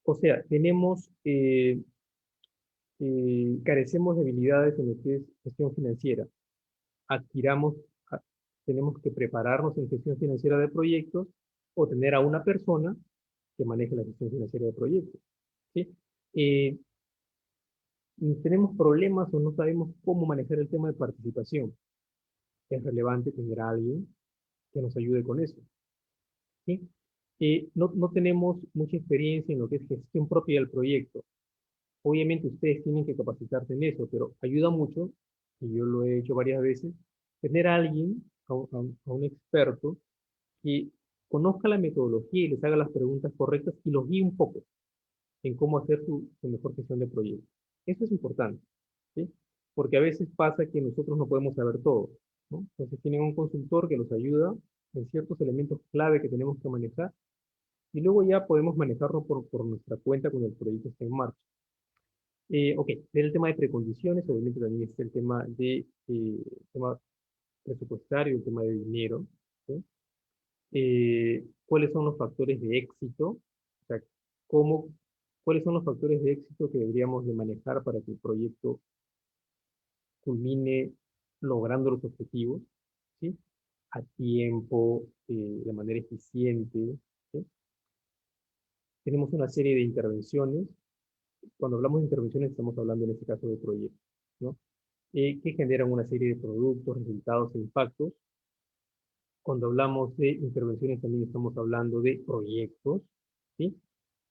O sea, tenemos, carecemos de habilidades en lo que es gestión financiera. Adquiramos, a- tenemos que prepararnos en gestión financiera de proyectos o tener a una persona que maneje la gestión financiera de proyectos. ¿Sí? Eh, y tenemos problemas o no sabemos cómo manejar el tema de participación. Es relevante tener a alguien que nos ayude con eso. ¿Sí? No tenemos mucha experiencia en lo que es gestión propia del proyecto. Obviamente ustedes tienen que capacitarse en eso, pero ayuda mucho, y yo lo he hecho varias veces, tener a alguien, a un experto, que conozca la metodología y les haga las preguntas correctas y los guíe un poco en cómo hacer su mejor gestión de proyecto. Eso es importante, ¿sí? Porque a veces pasa que nosotros no podemos saber todo, ¿no? Entonces tienen un consultor que los ayuda en ciertos elementos clave que tenemos que manejar y luego ya podemos manejarlo por nuestra cuenta cuando el proyecto esté en marcha. Ok, ver el tema de precondiciones, obviamente también está el tema presupuestario, el tema de dinero, ¿sí? ¿Cuáles son los factores de éxito? O sea, cómo, ¿cuáles son los factores de éxito que deberíamos de manejar para que el proyecto culmine logrando los objetivos, ¿sí? A tiempo, de manera eficiente, ¿sí? Tenemos una serie de intervenciones. Cuando hablamos de intervenciones estamos hablando en este caso de proyectos, ¿no? Que generan una serie de productos, resultados e impactos. Cuando hablamos de intervenciones también estamos hablando de proyectos, ¿sí?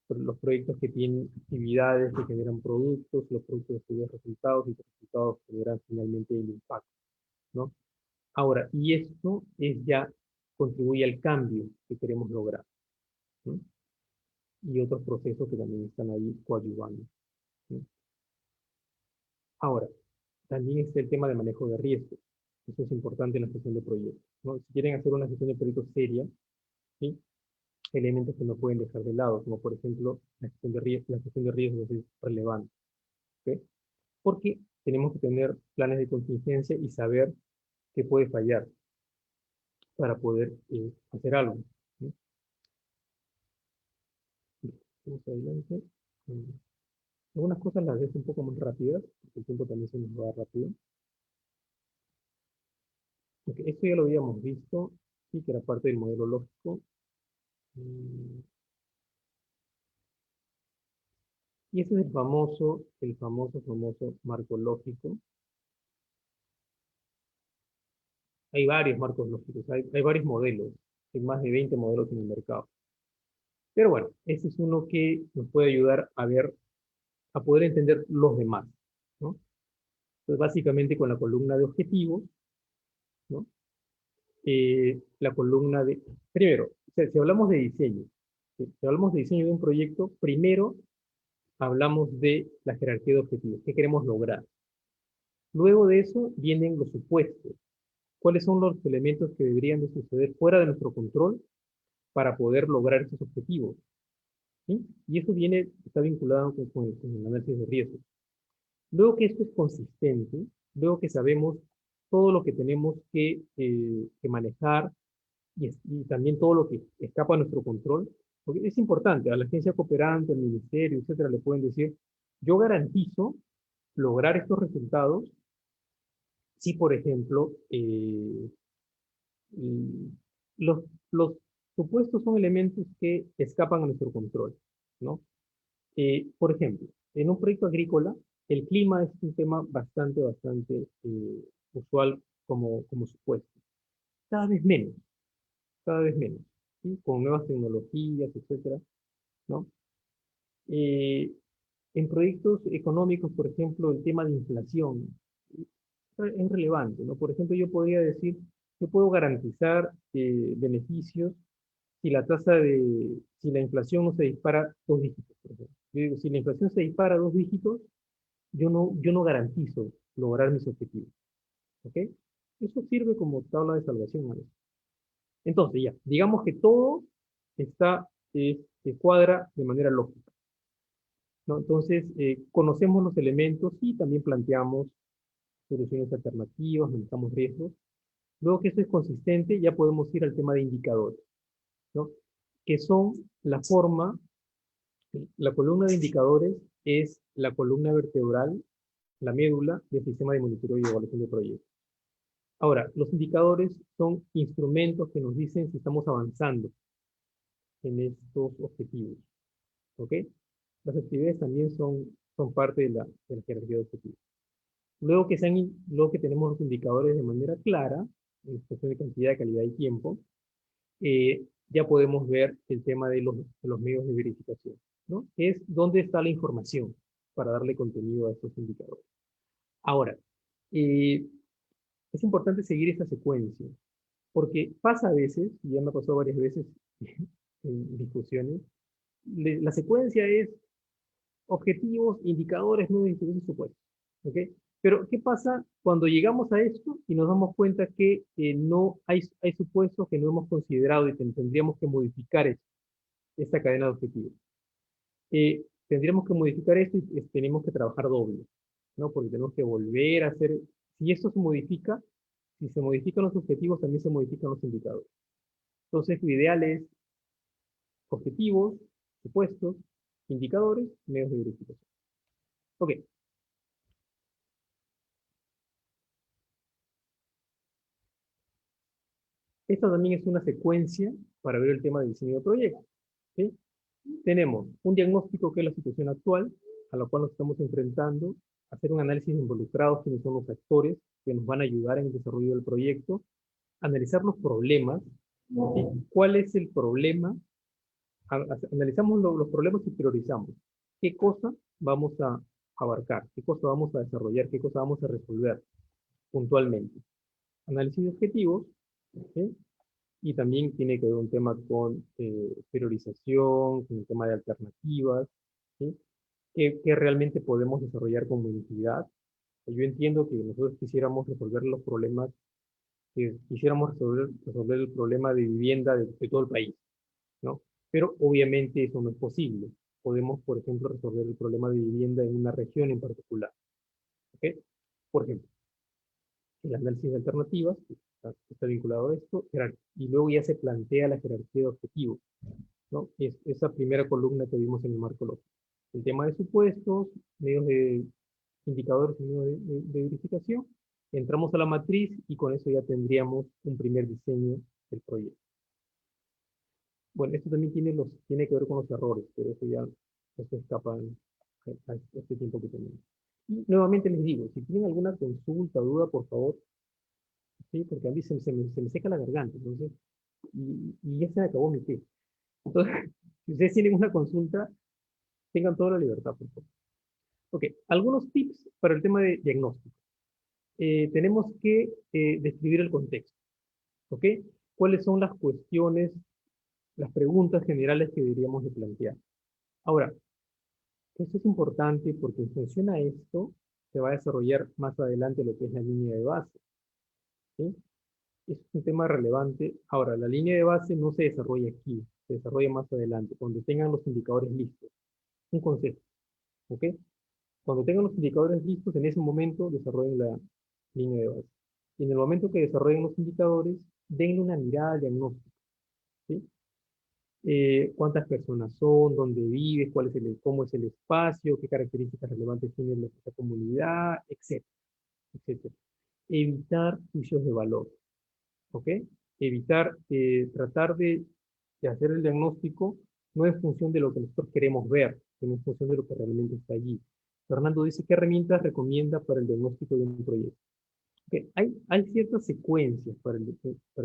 Los proyectos que tienen actividades que generan productos, los productos que generan resultados y los resultados generan finalmente el impacto, ¿no? Ahora, y esto es ya contribuye al cambio que queremos lograr, ¿no? Y otros procesos que también están ahí coadyuvando, ¿no? Ahora, también está el tema de manejo de riesgos. Eso es importante en la gestión de proyectos, ¿no? Si quieren hacer una gestión de proyectos seria, ¿sí? Elementos que no pueden dejar de lado, como por ejemplo la gestión de riesgos es relevante, ¿ok? Porque tenemos que tener planes de contingencia y saber qué puede fallar para poder hacer algo, ¿no? Vamos adelante. Mm, Algunas cosas las dejo un poco más rápidas, porque el tiempo también se nos va rápido. Ok, esto ya lo habíamos visto, sí, que era parte del modelo lógico. Mm, Y ese es el famoso marco lógico. Hay varios marcos lógicos, hay varios modelos, hay más de 20 modelos en el mercado. Pero bueno, ese es uno que nos puede ayudar a ver, a poder entender los demás, ¿no? Entonces, básicamente con la columna de objetivos, ¿no? La columna de, primero, o sea, si hablamos de diseño, ¿sí? Si hablamos de diseño de un proyecto, primero hablamos de la jerarquía de objetivos, qué queremos lograr. Luego de eso vienen los supuestos, cuáles son los elementos que deberían de suceder fuera de nuestro control para poder lograr esos objetivos, ¿sí? Y eso está vinculado con el análisis de riesgos. Luego que esto es consistente, luego que sabemos todo lo que tenemos que manejar y también todo lo que escapa a nuestro control, porque es importante, a la agencia cooperante, al ministerio, etcétera, le pueden decir, yo garantizo lograr estos resultados si, por ejemplo, mm, los supuestos son elementos que escapan a nuestro control, ¿no? Por ejemplo, en un proyecto agrícola, el clima es un tema bastante usual como supuesto. Cada vez menos, cada vez menos, ¿sí? Con nuevas tecnologías, etcétera, ¿no? Eh, en proyectos económicos, por ejemplo, el tema de inflación es relevante, ¿no? Por ejemplo, yo podría decir, yo puedo garantizar beneficios si la inflación no se dispara dos dígitos, por ejemplo. Yo digo, si la inflación se dispara dos dígitos, yo no garantizo lograr mis objetivos, ¿ok? Eso sirve como tabla de salvación a veces. Entonces, ya, digamos que todo se cuadra de manera lógica, ¿no? Entonces, conocemos los elementos y también planteamos soluciones alternativas, manejamos riesgos. Luego que esto es consistente, ya podemos ir al tema de indicadores, ¿no? Que son la columna de indicadores es la columna vertebral, la médula del sistema de monitoreo y evaluación de proyectos. Ahora, los indicadores son instrumentos que nos dicen si estamos avanzando en estos objetivos, ¿ok? Las actividades también son parte de la jerarquía de objetivos. Luego que tenemos los indicadores de manera clara, en cuestión de cantidad, calidad y tiempo, ya podemos ver el tema de los medios de verificación, ¿no? Es dónde está la información para darle contenido a estos indicadores. Ahora, eh, es importante seguir esta secuencia, porque pasa a veces, y ya me ha pasado varias veces en discusiones, la secuencia es objetivos, indicadores, no indicadores supuestos, ¿ok? Pero, ¿qué pasa cuando llegamos a esto y nos damos cuenta que no hay supuestos que no hemos considerado y que tendríamos que modificar esta cadena de objetivos? Tendríamos que modificar esto y tenemos que trabajar doble, ¿no? Porque tenemos que volver a hacer, si esto se modifica, si se modifican los objetivos, también se modifican los indicadores. Entonces, lo ideal es objetivos, supuestos, indicadores, medios de verificación. Ok, esta también es una secuencia para ver el tema de diseño de proyecto, ¿sí? Tenemos un diagnóstico que es la situación actual, a la cual nos estamos enfrentando, hacer un análisis de involucrados, quiénes son los actores que nos van a ayudar en el desarrollo del proyecto, analizar los problemas, ¿sí? ¿Cuál es el problema? Analizamos los problemas y priorizamos. ¿Qué cosa vamos a abarcar? ¿Qué cosa vamos a desarrollar? ¿Qué cosa vamos a resolver puntualmente? Análisis de objetivos, ¿sí? Y también tiene que ver un tema con priorización, con el tema de alternativas, ¿sí? Que realmente podemos desarrollar como entidad. Yo entiendo que nosotros quisiéramos resolver los problemas que quisiéramos resolver el problema de vivienda de todo el país, ¿no? Pero obviamente eso no es posible. Podemos, por ejemplo, resolver el problema de vivienda en una región en particular, ¿ok? Por ejemplo, el análisis de alternativas, que está vinculado a esto, y luego ya se plantea la jerarquía de objetivos, ¿no? Es esa primera columna que vimos en el marco lógico. El tema de supuestos, medios de indicadores y medios de verificación, entramos a la matriz y con eso ya tendríamos un primer diseño del proyecto. Bueno, esto también tiene que ver con los errores, pero eso ya se escapa a este tiempo que tenemos. Y nuevamente les digo, si tienen alguna consulta o duda, por favor, sí, porque a mí se me seca la garganta, entonces, y ya se me acabó mi té. Entonces, si ustedes tienen una consulta, tengan toda la libertad, por favor. Ok, algunos tips para el tema de diagnóstico. Tenemos que describir el contexto, ¿ok? ¿Cuáles son las cuestiones, las preguntas generales que deberíamos de plantear? Ahora, esto es importante porque en función a esto se va a desarrollar más adelante lo que es la línea de base, ¿sí? Es un tema relevante. Ahora, la línea de base no se desarrolla aquí, se desarrolla más adelante, cuando tengan los indicadores listos. Un consejo, ¿ok? Cuando tengan los indicadores listos, en ese momento desarrollen la línea de base. Y en el momento que desarrollen los indicadores, denle una mirada al diagnóstico, ¿sí? Cuántas personas son, dónde vive, cómo es el espacio, qué características relevantes tiene la comunidad, etcétera, etcétera. Evitar juicios de valor, ¿ok? Evitar, tratar de hacer el diagnóstico no en función de lo que nosotros queremos ver, sino en función de lo que realmente está allí. Fernando dice, ¿qué herramientas recomienda para el diagnóstico de un proyecto? Okay. Hay ciertas secuencias para el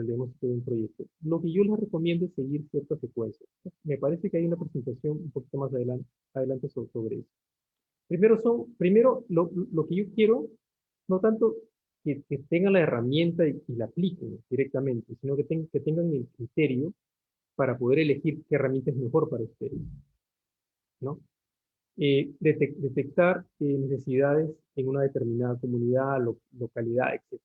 diagnóstico de un proyecto. Lo que yo les recomiendo es seguir ciertas secuencias. Me parece que hay una presentación un poquito más adelante sobre eso. Primero lo que yo quiero, no tanto que tengan la herramienta y la apliquen directamente, sino que tengan el criterio para poder elegir qué herramienta es mejor para ustedes, ¿no? Detectar necesidades en una determinada comunidad, localidad, etc.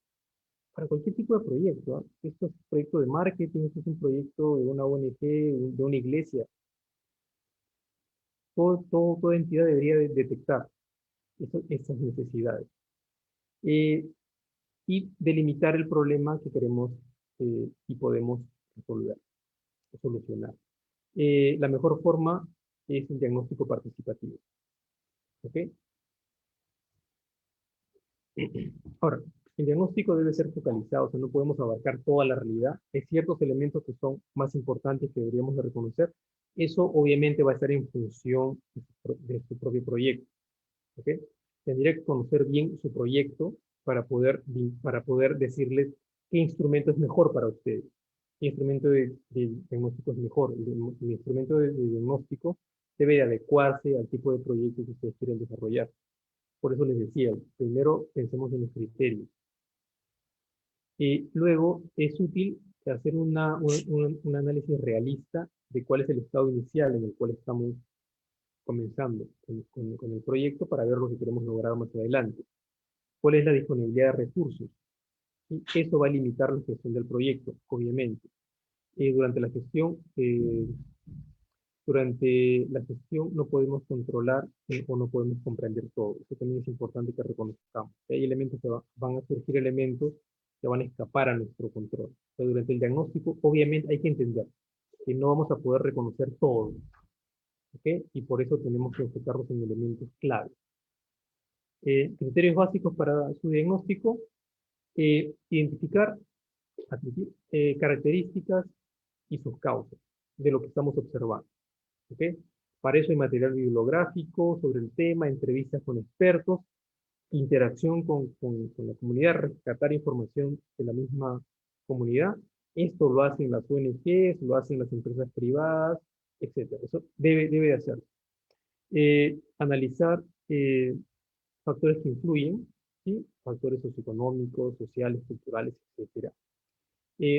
Para cualquier tipo de proyecto, ¿eh? Esto es un proyecto de marketing, esto es un proyecto de una ONG, de una iglesia. Toda entidad debería detectar estas necesidades eh, y delimitar el problema que queremos y podemos resolver o solucionar. La mejor forma es el diagnóstico participativo. ¿Ok? Ahora, el diagnóstico debe ser focalizado, o sea, no podemos abarcar toda la realidad. Hay ciertos elementos que son más importantes que deberíamos de reconocer. Eso obviamente va a estar en función de su propio proyecto. ¿Ok? Tendría que conocer bien su proyecto para poder decirles qué instrumento es mejor para ustedes. ¿Qué instrumento de diagnóstico es mejor? El instrumento de diagnóstico debe de adecuarse al tipo de proyecto que ustedes quieren desarrollar. Por eso les decía, primero pensemos en los criterios. Y luego es útil hacer un análisis realista de cuál es el estado inicial en el cual estamos comenzando con el proyecto para ver lo que queremos lograr más adelante. ¿Cuál es la disponibilidad de recursos? Y eso va a limitar la gestión del proyecto, obviamente. Durante la gestión, no podemos controlar o no podemos comprender todo. Eso también es importante que reconozcamos. Hay elementos van a surgir elementos que van a escapar a nuestro control. Pero durante el diagnóstico, obviamente, hay que entender que no vamos a poder reconocer todo. ¿Ok? Y por eso tenemos que enfocarnos en elementos clave. Criterios básicos para su diagnóstico. Identificar características y sus causas de lo que estamos observando. ¿Okay? Para eso hay material bibliográfico sobre el tema, entrevistas con expertos, interacción con la comunidad, rescatar información de la misma comunidad. Esto lo hacen las ONGs, lo hacen las empresas privadas, etc. Eso debe de hacerse. Analizar factores que influyen, ¿sí? Factores socioeconómicos, sociales, culturales, etc.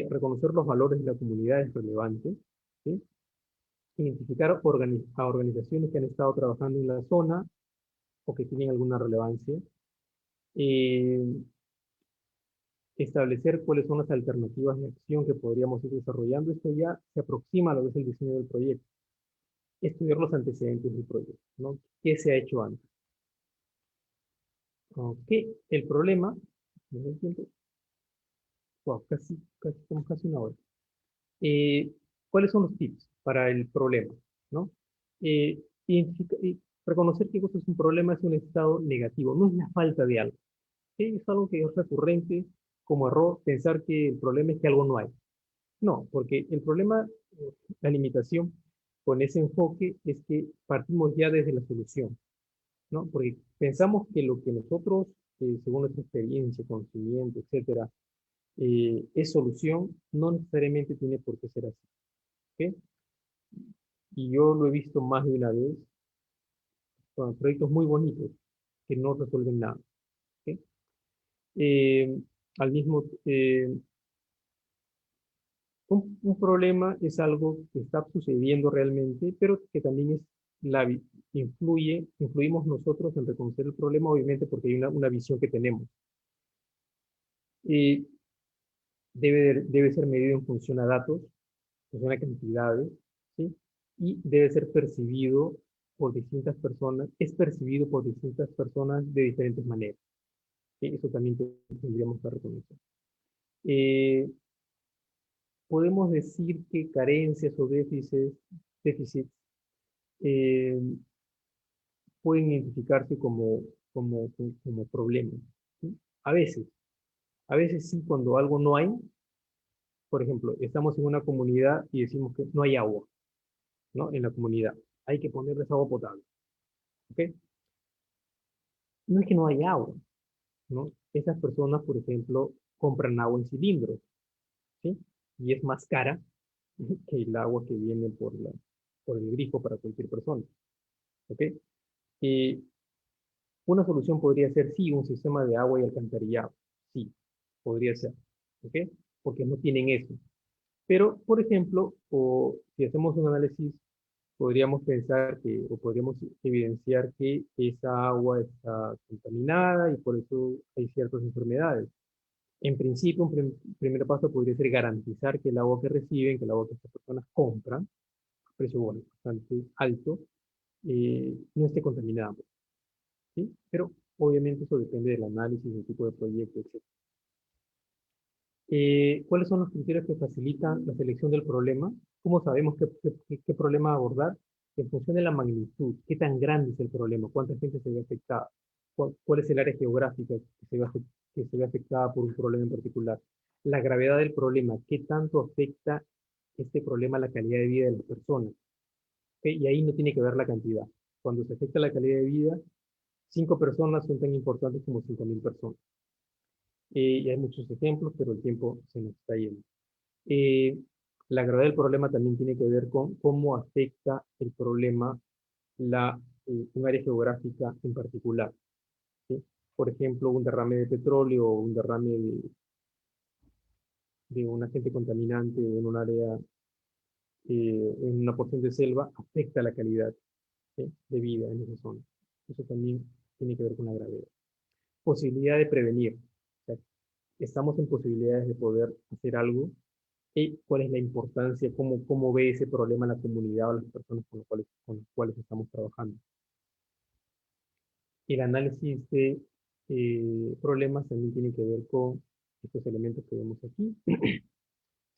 Reconocer los valores de la comunidad es relevante, ¿sí? Identificar a organizaciones que han estado trabajando en la zona o que tienen alguna relevancia. establecer cuáles son las alternativas de acción que podríamos ir desarrollando. Esto ya se aproxima a lo que es el diseño del proyecto. Estudiar los antecedentes del proyecto, ¿no? ¿Qué se ha hecho antes? Ok, el problema, ¿no es el tiempo? Wow, estamos casi una hora. Eh, ¿Cuáles son los tips para el problema? ¿No? Reconocer que esto es un problema es un estado negativo, no es la falta de algo. ¿Sí? Es algo que es recurrente como error pensar que el problema es que algo no hay. No, porque el problema, la limitación con ese enfoque es que partimos ya desde la solución, ¿no? Porque pensamos que lo que nosotros, según nuestra experiencia, conocimiento, etcétera, es solución, no necesariamente tiene por qué ser así. ¿Ok? Y yo lo he visto más de una vez con proyectos muy bonitos que no resuelven nada. ¿Ok? Eh, al mismo, un problema es algo que está sucediendo realmente, pero que también es influimos nosotros en reconocer el problema, obviamente porque hay una visión que tenemos. Eh, debe ser medido en función a datos, en función a cantidades, ¿sí? Y debe ser percibido por distintas personas, es percibido por distintas personas de diferentes maneras. ¿Sí? Eso también tendríamos que reconocer. Eh, podemos decir que carencias o déficits eh, pueden identificarse como problemas, ¿sí? A veces, a veces sí, cuando algo no hay, por ejemplo, estamos en una comunidad y decimos que no hay agua, ¿no? En la comunidad. Hay que ponerles agua potable, ¿ok? No es que no haya agua, ¿no? Esas personas, por ejemplo, compran agua en cilindros, ¿sí? Y es más cara que el agua que viene por el grifo para cualquier persona, ¿ok? Y una solución podría ser, sí, un sistema de agua y alcantarillado, sí, podría ser, ¿ok? Porque no tienen eso. Pero, por ejemplo, o si hacemos un análisis, podríamos pensar que, o podríamos evidenciar que esa agua está contaminada y por eso hay ciertas enfermedades. En principio, primer paso podría ser garantizar que el agua que reciben, que el agua que estas personas compran, a precio bueno, bastante alto, no esté contaminada, ¿sí? Pero obviamente eso depende del análisis, del tipo de proyecto, etc. ¿Cuáles son los criterios que facilitan la selección del problema? ¿Cómo sabemos qué problema abordar? En función de la magnitud, qué tan grande es el problema, cuánta gente se ve afectada, cuál es el área geográfica que se ve afectada por un problema en particular, la gravedad del problema, qué tanto afecta este problema a la calidad de vida de las personas. ¿Ok? Y ahí no tiene que ver la cantidad. Cuando se afecta la calidad de vida, 5 personas son tan importantes como 5.000 personas. Y hay muchos ejemplos, pero el tiempo se nos está yendo. Eh, la gravedad del problema también tiene que ver con cómo afecta el problema un área geográfica en particular, ¿sí? Por ejemplo, un derrame de petróleo o un derrame de un agente contaminante en un área, en una porción de selva, afecta la calidad, ¿sí?, de vida en esa zona. Eso también tiene que ver con la gravedad. Posibilidad de prevenir. O sea, estamos en posibilidades de poder hacer algo. ¿Y cuál es la importancia? ¿Cómo ve ese problema la comunidad o las personas con las cuales estamos trabajando? El análisis de problemas también tiene que ver con estos elementos que vemos aquí.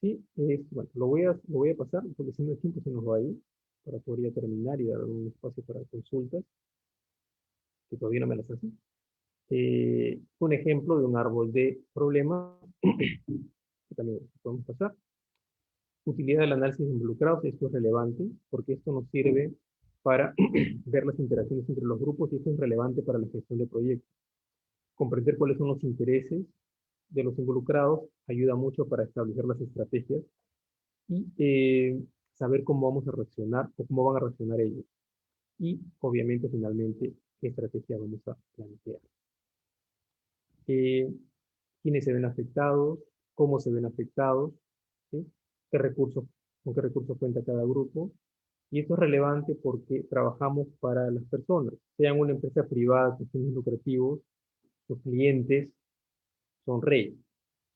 Sí, bueno, lo voy a pasar porque si no el tiempo se nos va a ir para poder ya terminar y dar un espacio para consultas, que todavía no me las hacen. Un ejemplo de un árbol de problemas que también podemos pasar. Utilidad del análisis de involucrados, esto es relevante porque esto nos sirve para ver las interacciones entre los grupos y esto es relevante para la gestión de proyectos. Comprender cuáles son los intereses de los involucrados ayuda mucho para establecer las estrategias y saber cómo vamos a reaccionar o cómo van a reaccionar ellos. Y obviamente, finalmente, qué estrategia vamos a plantear. Eh, quiénes se ven afectados, cómo se ven afectados, ¿sí? ¿Qué recursos, con qué recursos cuenta cada grupo? Y esto es relevante porque trabajamos para las personas, sean una empresa privada con fines lucrativos, los clientes son reyes,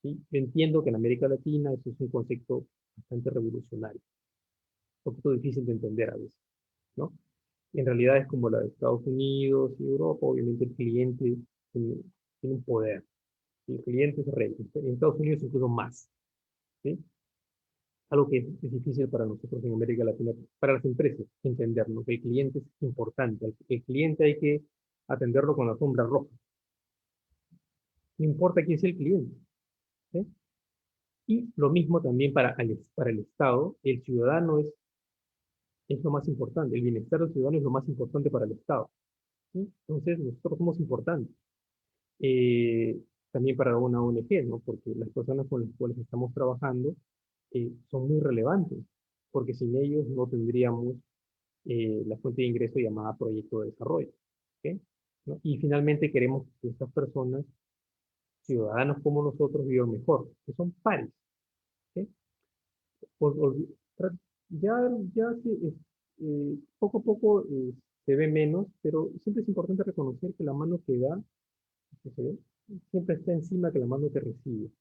¿sí? Yo entiendo que en América Latina eso es un concepto bastante revolucionario, un poquito difícil de entender a veces, ¿no? En realidad es como la de Estados Unidos y Europa, obviamente el cliente tiene, tiene un poder, ¿sí? El cliente es rey, en Estados Unidos incluso más, ¿sí? Algo que es difícil para nosotros en América Latina, para las empresas, entenderlo, que el cliente es importante, el cliente hay que atenderlo con la alfombra roja, no importa quién sea el cliente, ¿sí? Y lo mismo también para el Estado, el ciudadano es lo más importante, el bienestar del ciudadano es lo más importante para el Estado, ¿sí? Entonces nosotros somos importantes. Eh, También para una ONG, ¿no? Porque las personas con las cuales estamos trabajando son muy relevantes, porque sin ellos no tendríamos la fuente de ingreso llamada proyecto de desarrollo, ¿ok? ¿No? Y finalmente queremos que estas personas, ciudadanos como nosotros, vivan mejor, que son pares, ¿ok? Por- por- tra- ya, ya poco a poco se ve menos, pero siempre es importante reconocer que la mano que da, que se ve, siempre está encima que la mano que recibe.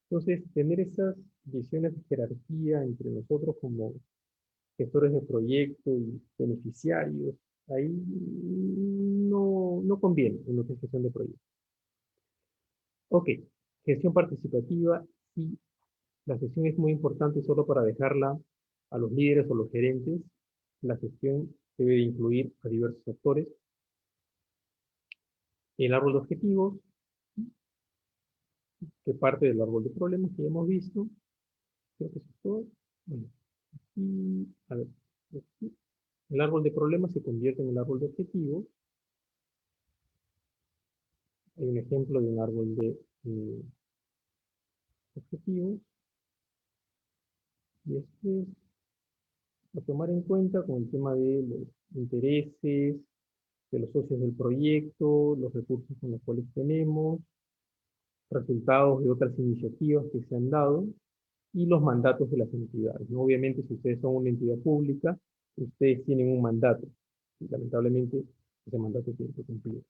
Entonces, tener esas visiones de jerarquía entre nosotros como gestores de proyecto y beneficiarios, ahí no conviene en lo que es gestión de proyectos. Ok, gestión participativa, sí, la gestión es muy importante solo para dejarla a los líderes o los gerentes. La gestión debe de incluir a diversos actores. El árbol de objetivos, que parte del árbol de problemas que ya hemos visto. Creo que eso es todo. Bueno, y, a ver, aquí, el árbol de problemas se convierte en el árbol de objetivos. Hay un ejemplo de un árbol de objetivos. Y este es a tomar en cuenta con el tema de los intereses, de los socios del proyecto, los recursos con los cuales tenemos, resultados de otras iniciativas que se han dado y los mandatos de las entidades, ¿no? Obviamente, si ustedes son una entidad pública, ustedes tienen un mandato y lamentablemente ese mandato tiene que cumplir.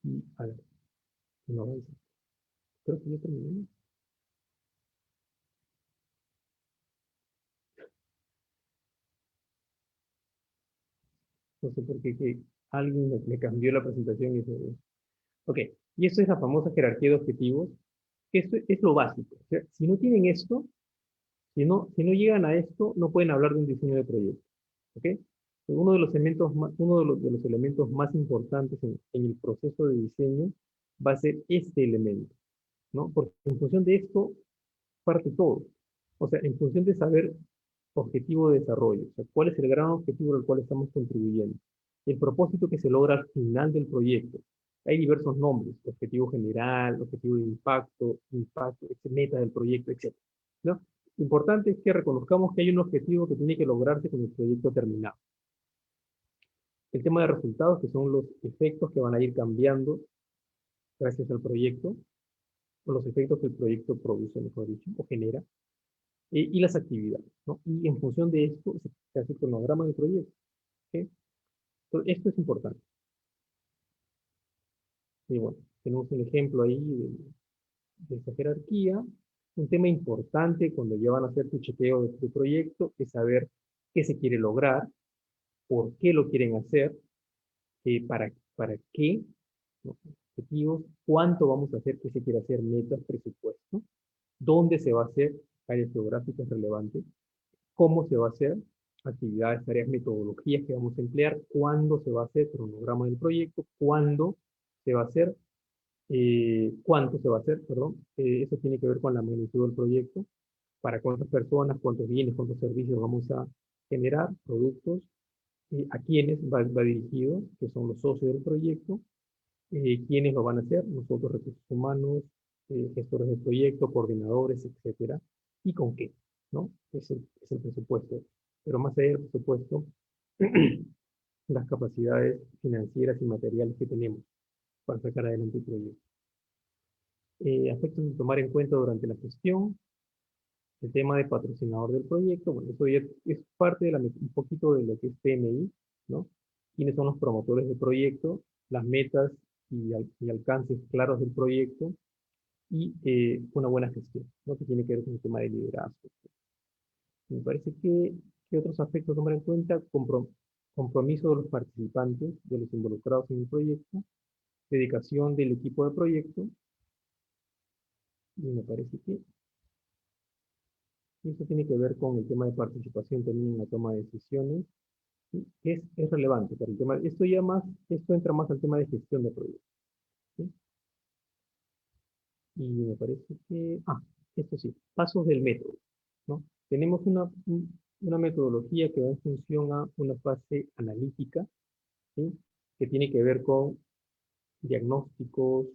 Y a ver, no, creo que ya terminé. No sé por qué que alguien me cambió la presentación y se... Ok, y esto es la famosa jerarquía de objetivos. Esto es lo básico. O sea, si no tienen esto, si no llegan a esto, no pueden hablar de un diseño de proyecto. ¿Ok? Uno de los elementos más, uno de los elementos más importantes en el proceso de diseño va a ser este elemento, ¿no? Porque en función de esto parte todo. O sea, en función de saber objetivo de desarrollo, o sea, cuál es el gran objetivo al cual estamos contribuyendo, el propósito que se logra al final del proyecto. Hay diversos nombres, objetivo general, objetivo de impacto, meta del proyecto, etc. ¿No? Lo importante es que reconozcamos que hay un objetivo que tiene que lograrse con el proyecto terminado. El tema de resultados, que son los efectos que van a ir cambiando gracias al proyecto, o los efectos que el proyecto produce, mejor dicho, o genera, y las actividades, ¿no? Y en función de esto se hace el cronograma del proyecto, ¿ok? Entonces, esto es importante. Y bueno, tenemos un ejemplo ahí de esta jerarquía. Un tema importante cuando ya van a hacer tu chequeo de tu proyecto es saber qué se quiere lograr, por qué lo quieren hacer, para qué, ¿no? Objetivos, cuánto vamos a hacer, qué se quiere hacer, metas, presupuesto, dónde se va a hacer, áreas geográficas relevantes, cómo se va a hacer, actividades, tareas, metodologías que vamos a emplear, cuándo se va a hacer, cronograma del proyecto, cuándo se va a hacer, cuánto se va a hacer, perdón. Eso tiene que ver con la magnitud del proyecto, para cuántas personas, cuántos bienes, cuántos servicios vamos a generar, productos, a quiénes va dirigido, que son los socios del proyecto, quiénes lo van a hacer, nosotros recursos humanos, gestores de proyecto, coordinadores, etcétera, y con qué, ¿no? Es el presupuesto. Pero más allá del presupuesto, las capacidades financieras y materiales que tenemos para sacar adelante el proyecto. Aspectos de tomar en cuenta durante la gestión, el tema de patrocinador del proyecto, bueno, eso ya es parte de un poquito de lo que es PMI, ¿no? ¿Quiénes son los promotores del proyecto? Las metas y alcances claros del proyecto, y una buena gestión, ¿no? Que tiene que ver con el tema de liderazgo. Me parece que otros aspectos a tomar en cuenta, compromiso de los participantes, de los involucrados en el proyecto, dedicación del equipo de proyecto, y me parece que eso tiene que ver con el tema de participación también en la toma de decisiones, ¿sí? Es relevante para el tema, esto entra más al tema de gestión de proyectos, ¿sí? Y me parece que, esto sí, pasos del método, ¿no? Tenemos una metodología que va en función a una fase analítica, ¿sí? Que tiene que ver con diagnósticos,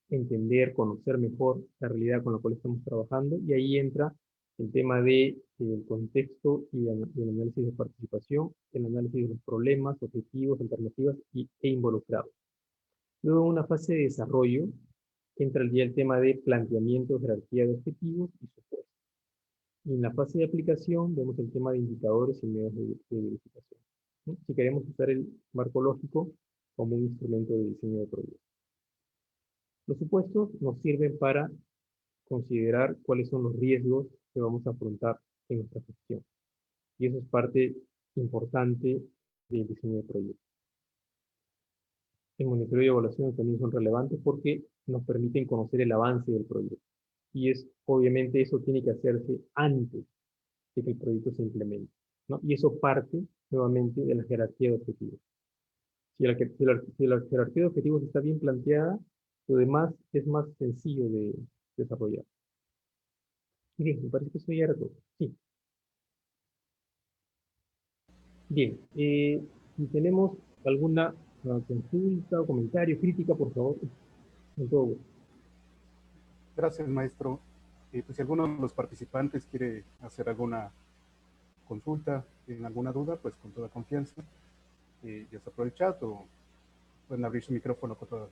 entender, conocer mejor la realidad con la cual estamos trabajando, y ahí entra el tema de el contexto y el análisis de participación, el análisis de los problemas, objetivos, alternativas e involucrados. Luego, en una fase de desarrollo, entra ya el tema de planteamiento, jerarquía de objetivos y soporte. Y en la fase de aplicación vemos el tema de indicadores y medios de verificación, ¿no? Si queremos usar el marco lógico como un instrumento de diseño de proyectos. Los supuestos nos sirven para considerar cuáles son los riesgos que vamos a afrontar en nuestra gestión. Y eso es parte importante del diseño de proyectos. El monitoreo y evaluación también son relevantes porque nos permiten conocer el avance del proyecto. Y obviamente eso tiene que hacerse antes de que el proyecto se implemente, ¿no? Y eso parte nuevamente de la jerarquía de objetivos. Si la jerarquía de objetivos está bien planteada, lo demás es más sencillo de desarrollar. Bien, me parece que eso ya era todo. Sí. Bien, si tenemos alguna consulta o comentario, crítica, por favor, con todo gusto. Gracias, maestro. Pues si alguno de los participantes quiere hacer alguna consulta, tienen alguna duda, pues con toda confianza, ya está por el chat o pueden abrir su micrófono con toda.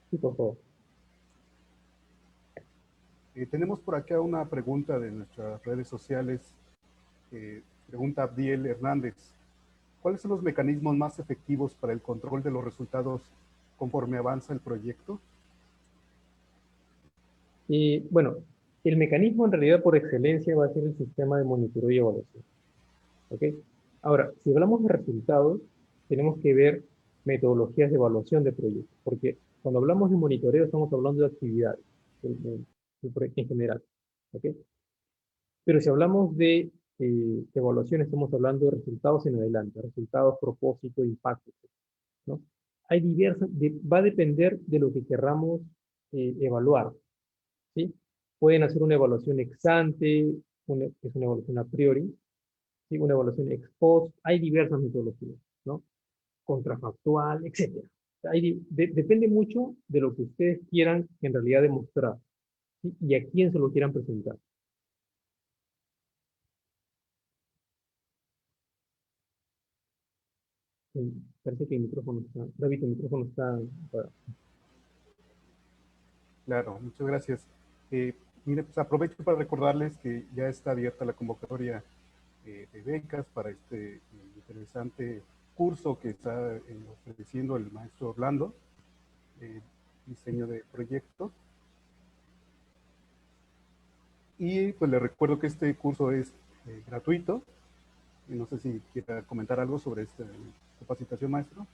Sí, por favor. Tenemos por acá una pregunta de nuestras redes sociales. Pregunta Abdiel Hernández. ¿Cuáles son los mecanismos más efectivos para el control de los resultados conforme avanza el proyecto? Bueno, el mecanismo en realidad por excelencia va a ser el sistema de monitoreo y evaluación. ¿Ok? Ahora, si hablamos de resultados, tenemos que ver metodologías de evaluación de proyectos, porque cuando hablamos de monitoreo estamos hablando de actividades en general. ¿Ok? Pero si hablamos de evaluación, estamos hablando de resultados en adelante, resultados, propósito, impacto, ¿no? Va a depender de lo que querramos evaluar, ¿sí? Pueden hacer una evaluación ex ante, que es una evaluación a priori, ¿sí? Una evaluación ex post, hay diversas metodologías, ¿no? Contrafactual, etcétera. Depende mucho de lo que ustedes quieran en realidad demostrar, ¿sí? Y a quién se lo quieran presentar. Parece que el micrófono está, David, el micrófono está apagado. Claro, muchas gracias. Mire, pues aprovecho para recordarles que ya está abierta la convocatoria de becas para este interesante curso que está ofreciendo el maestro Orlando, diseño de proyecto. Y pues le recuerdo que este curso es gratuito. Y no sé si quiera comentar algo sobre esta capacitación, maestro.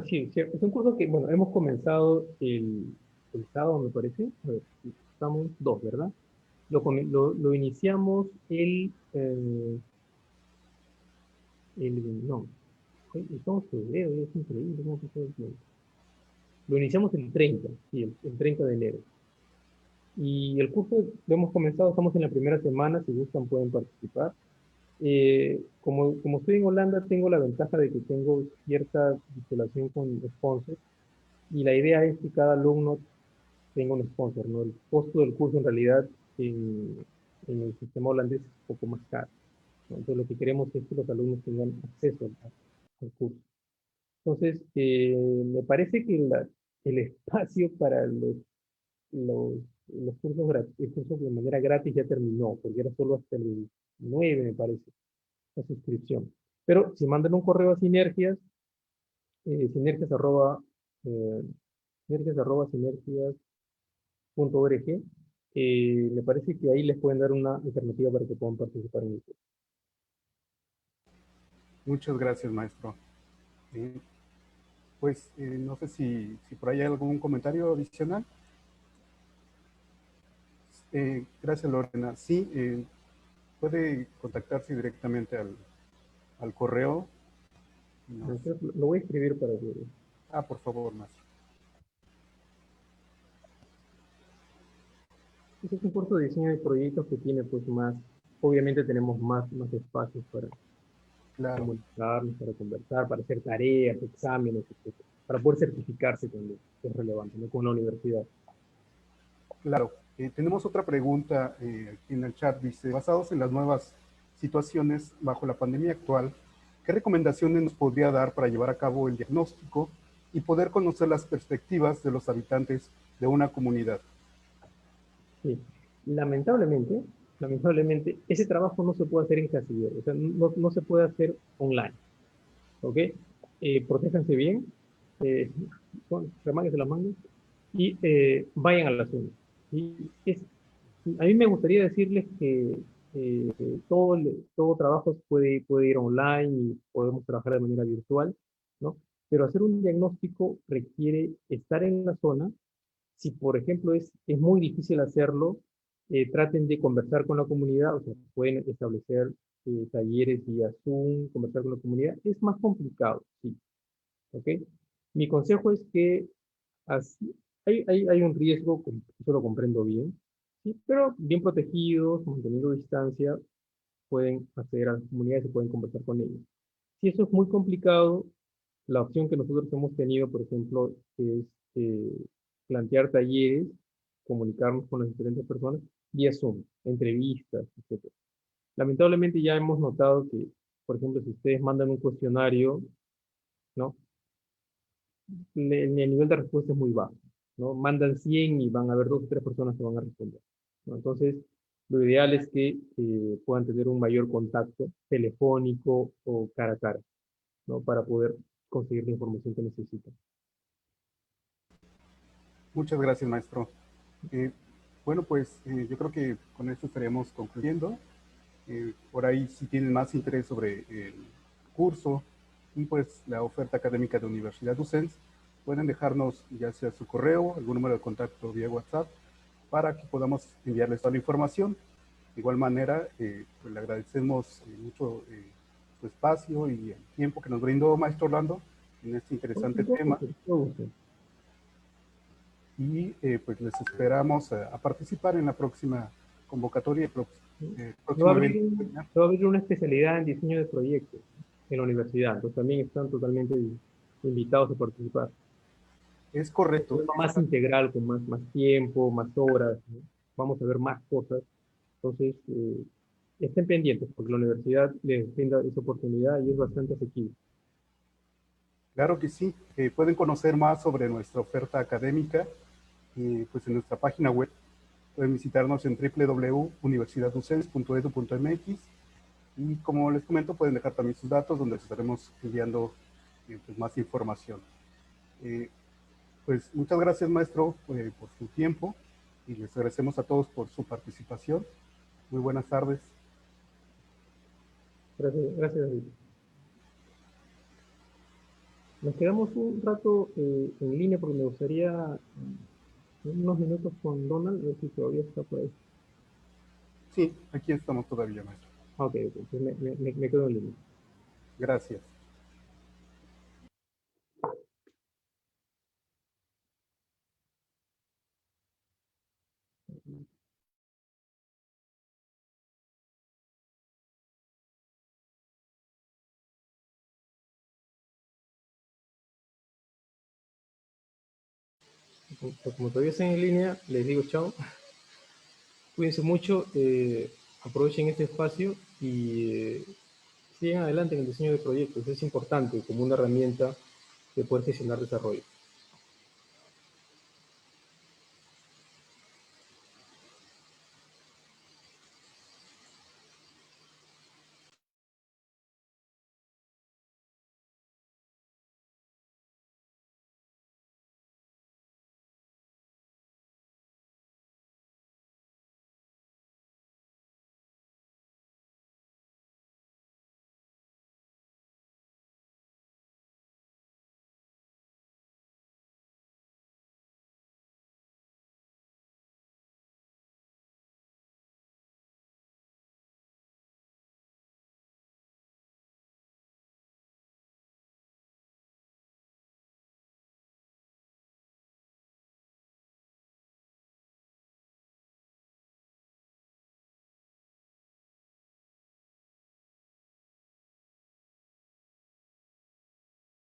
Sí, sí, es un curso que, bueno, hemos comenzado el sábado, me parece. A ver, estamos dos, ¿verdad? Lo iniciamos no, estamos en febrero, es increíble cómo pasa el tiempo. Lo iniciamos el 30, sí, el 30 de enero. Y el curso lo hemos comenzado, estamos en la primera semana, si gustan pueden participar. Como estoy en Holanda, tengo la ventaja de que tengo cierta vinculación con sponsors, y la idea es que cada alumno tenga un sponsor, ¿no? El costo del curso en realidad en el sistema holandés es un poco más caro, ¿no? Entonces lo que queremos es que los alumnos tengan acceso al curso. Entonces, me parece que el espacio para los, los cursos de manera gratis ya terminó, porque era solo hasta el 9, me parece, la suscripción. Pero si mandan un correo a Sinergias, sinergias arroba, sinergias me parece que ahí les pueden dar una alternativa para que puedan participar en esto. Muchas gracias, maestro. Pues no sé si por ahí hay algún comentario adicional. Gracias, Lorena. Sí, puede contactarse directamente al correo. Lo voy a escribir para que... Por favor, maestro. Este es un curso de diseño de proyectos que tiene pues más, obviamente tenemos más espacios para comunicarnos, para conversar, para hacer tareas, exámenes, etc. Para poder certificarse también, que es relevante, ¿no? Con la universidad. Claro. Tenemos otra pregunta aquí en el chat. Dice, basados en las nuevas situaciones bajo la pandemia actual, ¿qué recomendaciones nos podría dar para llevar a cabo el diagnóstico y poder conocer las perspectivas de los habitantes de una comunidad? Sí. Lamentablemente, ese trabajo no se puede hacer en casillero, o sea, no se puede hacer online, ¿ok? Protéjanse bien, remánguense las mangas y vayan a la zona. Y a mí me gustaría decirles que eh, todo trabajo puede ir online y podemos trabajar de manera virtual, ¿no? Pero hacer un diagnóstico requiere estar en la zona. Si, por ejemplo, es muy difícil hacerlo, traten de conversar con la comunidad, o sea, pueden establecer talleres vía Zoom, conversar con la comunidad. Es más complicado, sí, ¿ok? Mi consejo es que así, hay un riesgo, eso lo comprendo bien, ¿sí? Pero bien protegidos, manteniendo distancia, pueden acceder a las comunidades y pueden conversar con ellos. Si eso es muy complicado, la opción que nosotros hemos tenido, por ejemplo, es plantear talleres, comunicarnos con las diferentes personas vía Zoom, entrevistas, etc. Lamentablemente ya hemos notado que, por ejemplo, si ustedes mandan un cuestionario, ¿no? El nivel de respuesta es muy bajo, ¿no? Mandan 100 y van a haber 2 o 3 personas que van a responder, ¿no? Entonces, lo ideal es que puedan tener un mayor contacto telefónico o cara a cara, ¿no? Para poder conseguir la información que necesitan. Muchas gracias, maestro. Bueno, pues yo creo que con esto estaríamos concluyendo. Por ahí, si tienen más interés sobre el curso y pues la oferta académica de Universidad Docens, pueden dejarnos ya sea su correo, algún número de contacto vía WhatsApp, para que podamos enviarles toda la información. De igual manera, pues le agradecemos mucho su espacio y el tiempo que nos brindó, maestro Orlando, en este interesante tema. Y pues les esperamos a participar en la próxima convocatoria. Va a abrir una especialidad en diseño de proyectos en la universidad, entonces también están totalmente invitados a participar. Es correcto. Más integral, con más tiempo, más horas, ¿no? Vamos a ver más cosas. Entonces, estén pendientes, porque la universidad les brinda esa oportunidad y es bastante asequible. Claro que sí. Pueden conocer más sobre nuestra oferta académica pues en nuestra página web. Pueden visitarnos en www.universidadducens.edu.mx y como les comento, pueden dejar también sus datos donde les estaremos enviando pues, más información. Pues muchas gracias, maestro, por su tiempo y les agradecemos a todos por su participación. Muy buenas tardes. Gracias, David. Nos quedamos un rato en línea porque me gustaría unos minutos con Donald, a ver si todavía está por ahí. Sí, aquí estamos todavía, maestro. Ok, entonces me quedo en línea. Gracias. Como todavía están en línea, les digo chao. Cuídense mucho, aprovechen este espacio y sigan adelante en el diseño de proyectos. Es importante como una herramienta de poder gestionar desarrollo.